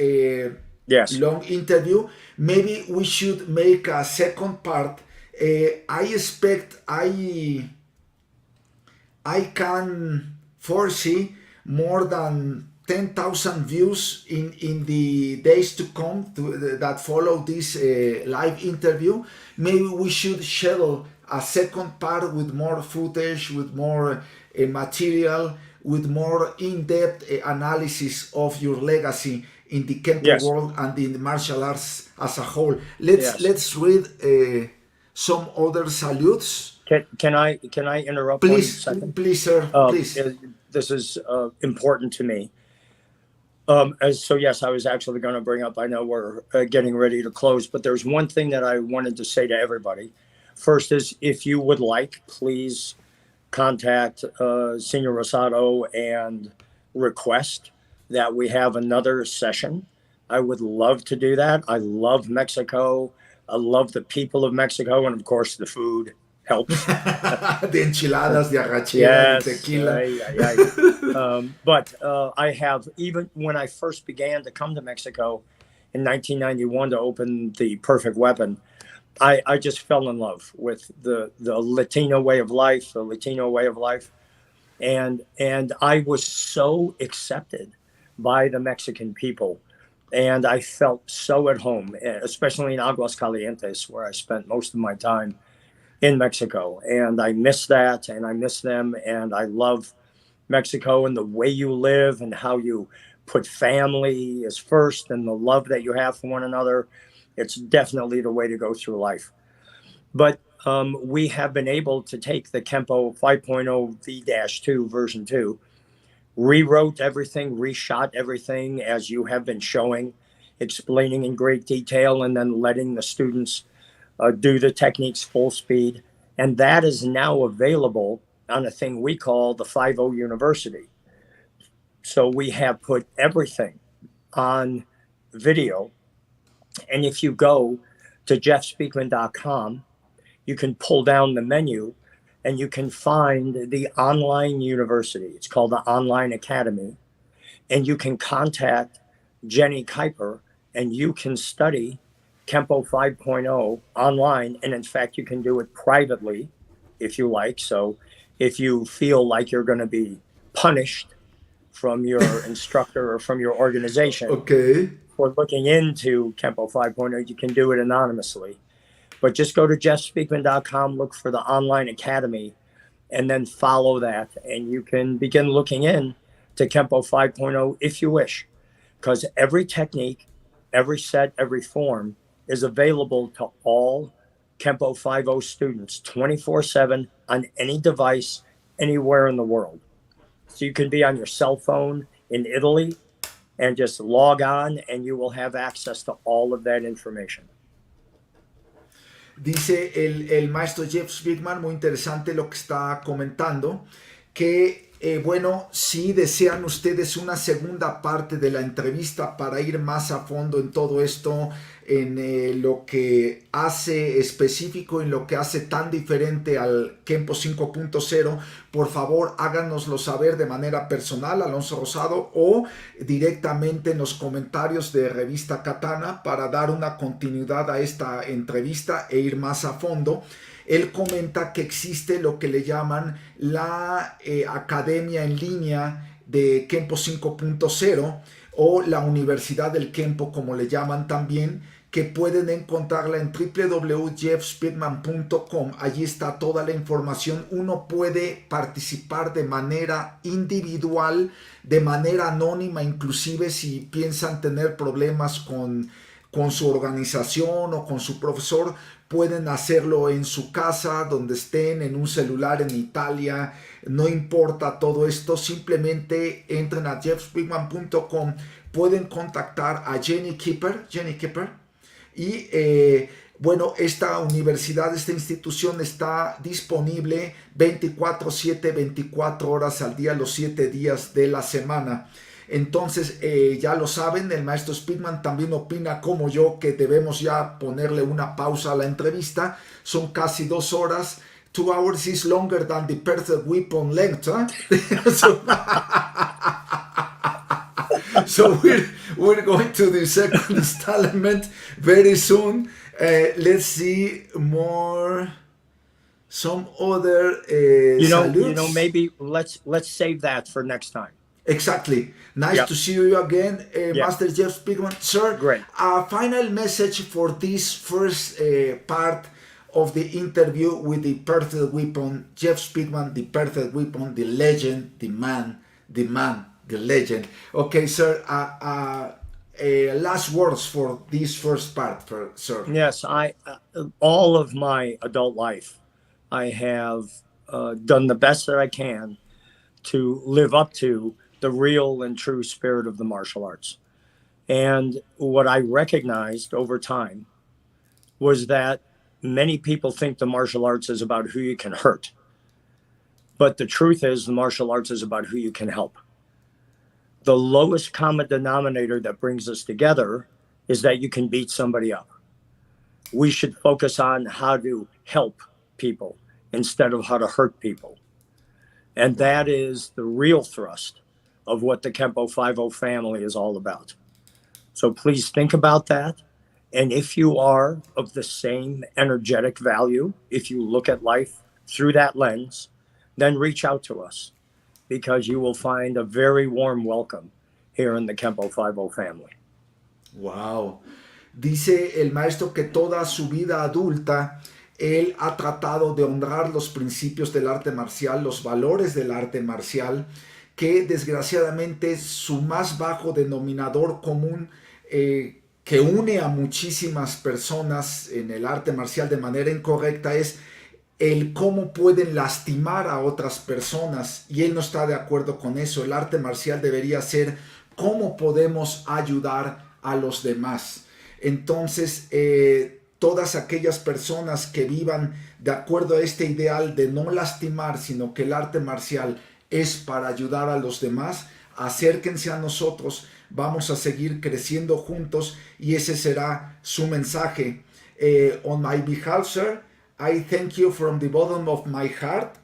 Yes. long interview. Maybe we should make a second part. I expect I can foresee more than 10,000 views in the days to come that follow this live interview. Maybe we should schedule a second part with more footage, with more material, with more in-depth analysis of your legacy in the Kenpo Yes. world and in the martial arts as a whole. Let's Yes. read some other salutes. Can I interrupt Please, 1 second? please, sir, please. This is important to me. So yes, I was actually going to bring up, I know we're getting ready to close, but there's one thing that I wanted to say to everybody. First is, if you would like, please contact Senior Rosado and request that we have another session. I would love to do that. I love Mexico. I love the people of Mexico. And of course, the food helps. De enchiladas, de arrachera, de tequila. But I have, even when I first began to come to Mexico in 1991 to open the Perfect Weapon, I just fell in love with the Latino way of life, and I was so accepted by the Mexican people, and I felt so at home, especially in Aguascalientes, where I spent most of my time in Mexico. And I miss that, and I miss them, and I love Mexico and the way you live and how you put family as first and the love that you have for one another. It's definitely the way to go through life. But we have been able to take the Kenpo 5.0 V-2 version 2, rewrote everything, reshot everything as you have been showing, explaining in great detail, and then letting the students do the techniques full speed. And that is now available on a thing we call the 5.0 University. So we have put everything on video. And if you go to jeffspeakman.com, you can pull down the menu and you can find the online university. It's called the Online Academy. And you can contact Jenny Kuiper and you can study Kenpo 5.0 online. And in fact, you can do it privately if you like. So if you feel like you're going to be punished from your instructor or from your organization, Okay. for looking into Kenpo 5.0, you can do it anonymously. But just go to jeffspeakman.com, look for the Online Academy, and then follow that. And you can begin looking in to Kenpo 5.0 if you wish. Because every technique, every set, every form is available to all Kenpo 5.0 students 24/7 on any device, anywhere in the world. So you can be on your cell phone in Italy and just log on and you will have access to all of that information. Dice el maestro Jeff Speakman, muy interesante lo que está comentando, que bueno, si desean ustedes una segunda parte de la entrevista para ir más a fondo en todo esto, en lo que hace específico, en lo que hace tan diferente al Kenpo 5.0, por favor háganoslo saber de manera personal, Alonso Rosado, o directamente en los comentarios de Revista Katana para dar una continuidad a esta entrevista e ir más a fondo. Él comenta que existe lo que le llaman la Academia en Línea de Kenpo 5.0 o la Universidad del Kenpo, como le llaman también, que pueden encontrarla en www.jeffspeakman.com. Allí está toda la información. Uno puede participar de manera individual, de manera anónima, inclusive si piensan tener problemas con su organización o con su profesor, pueden hacerlo en su casa, donde estén, en un celular en Italia, no importa todo esto, simplemente entren a jeffspeakman.com, pueden contactar a Jenny Kipper, y bueno, esta universidad, esta institución está disponible 24/7, 24 horas al día, los 7 días de la semana. Entonces, ya lo saben, el maestro Speakman también opina como yo que debemos ya ponerle una pausa a la entrevista. Son casi 2 horas. 2 hours is longer than the perfect weapon length. Huh? So we're going to the second installment very soon. Let's see some other salutes. Maybe let's save that for next time. Exactly. Nice to see you again, Master Jeff Speakman. Sir, great. A final message for this first part of the interview with the perfect weapon, Jeff Speakman, the perfect weapon, the legend, the man, the legend. Okay, sir, last words for this first part, sir. Yes, all of my adult life, I have done the best that I can to live up to the real and true spirit of the martial arts. And what I recognized over time was that many people think the martial arts is about who you can hurt. But the truth is the martial arts is about who you can help. The lowest common denominator that brings us together is that you can beat somebody up. We should focus on how to help people instead of how to hurt people. And that is the real thrust of what the Kenpo 5.0 family is all about. So please think about that. And if you are of the same energetic value, if you look at life through that lens, then reach out to us, because you will find a very warm welcome here in the Kenpo 5.0 family. Wow. Dice el maestro que toda su vida adulta él ha tratado de honrar los principios del arte marcial, los valores del arte marcial, que desgraciadamente su más bajo denominador común que une a muchísimas personas en el arte marcial de manera incorrecta es el cómo pueden lastimar a otras personas, y él no está de acuerdo con eso. El arte marcial debería ser cómo podemos ayudar a los demás. Entonces, todas aquellas personas que vivan de acuerdo a este ideal de no lastimar, sino que el arte marcial es para ayudar a los demás, acérquense a nosotros, vamos a seguir creciendo juntos, y ese será su mensaje. On my behalf, sir, I thank you from the bottom of my heart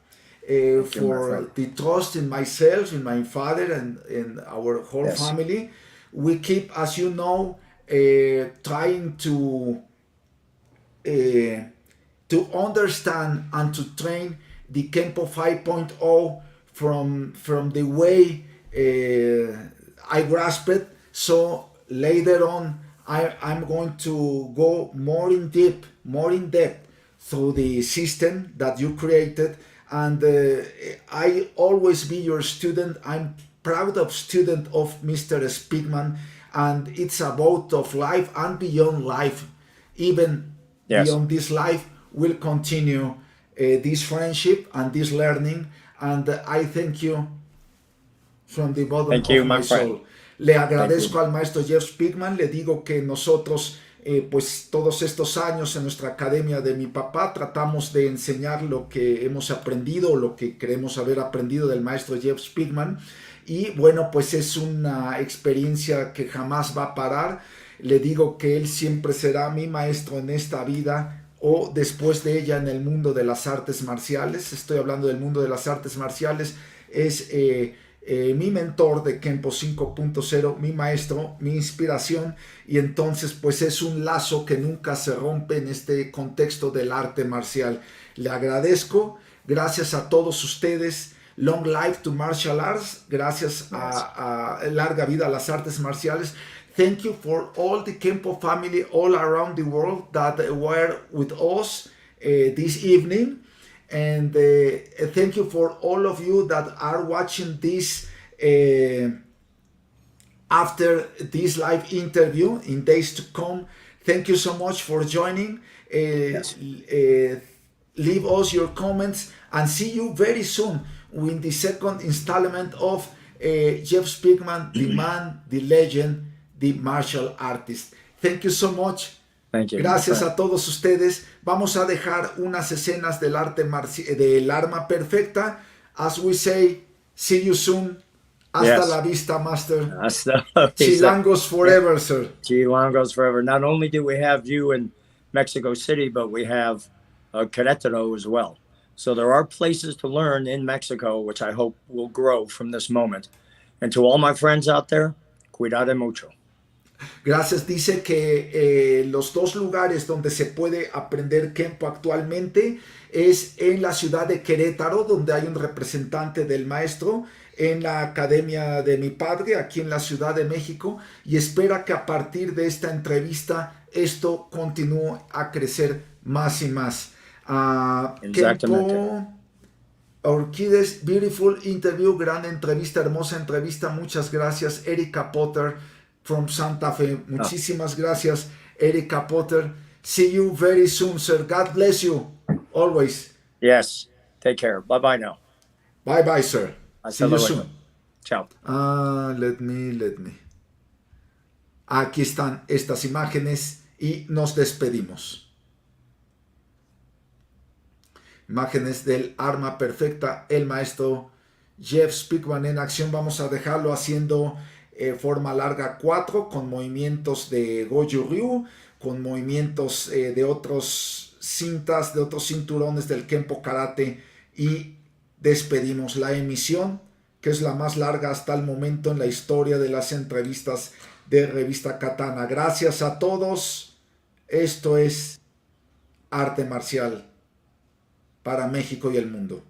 for the trust in myself, in my father, and in our whole family. We keep, as you know, trying to understand and to train the Kenpo 5.0 from the way I grasp it. So later on, I'm going to go more in depth through the system that you created, and I always be your student. I'm proud of student of Mr. Speakman, and it's about of life and beyond life, even beyond this life. We'll continue this friendship and this learning, and I thank you from the bottom of my soul. Le agradezco al maestro Jeff Speakman, le digo que nosotros pues todos estos años en nuestra academia de mi papá tratamos de enseñar lo que hemos aprendido, lo que creemos haber aprendido del maestro Jeff Speakman. Y bueno, pues es una experiencia que jamás va a parar. Le digo que él siempre será mi maestro en esta vida o después de ella en el mundo de las artes marciales. Estoy hablando del mundo de las artes marciales. Es mi mentor de Kenpo 5.0, mi maestro, mi inspiración, y entonces pues es un lazo que nunca se rompe en este contexto del arte marcial. Le agradezco, gracias a todos ustedes. Long life to martial arts. Gracias a larga vida a las artes marciales. Thank you for all the Kenpo family all around the world that were with us this evening. And thank you for all of you that are watching this after this live interview in days to come. Thank you so much for joining. Leave us your comments and see you very soon in the second installment of Jeff Speakman, the man, the legend, the martial artist. Thank you so much. Thank you. Gracias a todos ustedes. Vamos a dejar unas escenas del del arma perfecta. As we say, see you soon. Hasta la vista, master. Hasta la vista. Chilangos forever, sir. Chilangos forever. Not only do we have you in Mexico City, but we have Querétaro as well. So there are places to learn in Mexico, which I hope will grow from this moment. And to all my friends out there, cuidado mucho. Gracias. Dice que los dos lugares donde se puede aprender Kenpo actualmente es en la ciudad de Querétaro, donde hay un representante del maestro, en la academia de mi padre, aquí en la Ciudad de México, y espera que a partir de esta entrevista esto continúe a crecer más y más. Kenpo, Orquídez, beautiful interview, gran entrevista, hermosa entrevista, muchas gracias. Erika Potter from Santa Fe, muchísimas gracias, Erika Potter. See you very soon, sir. God bless you always. Yes, take care. Bye bye now. Bye bye, sir. See you soon. Ciao. Let me. Aquí están estas imágenes y nos despedimos. Imágenes del arma perfecta, el maestro Jeff Speakman en acción. Vamos a dejarlo haciendo forma larga 4 con movimientos de Goju Ryu, con movimientos de otros cintas, de otros cinturones del Kenpo Karate, y despedimos la emisión, que es la más larga hasta el momento en la historia de las entrevistas de Revista Katana. Gracias a todos. Esto es Arte Marcial para México y el mundo.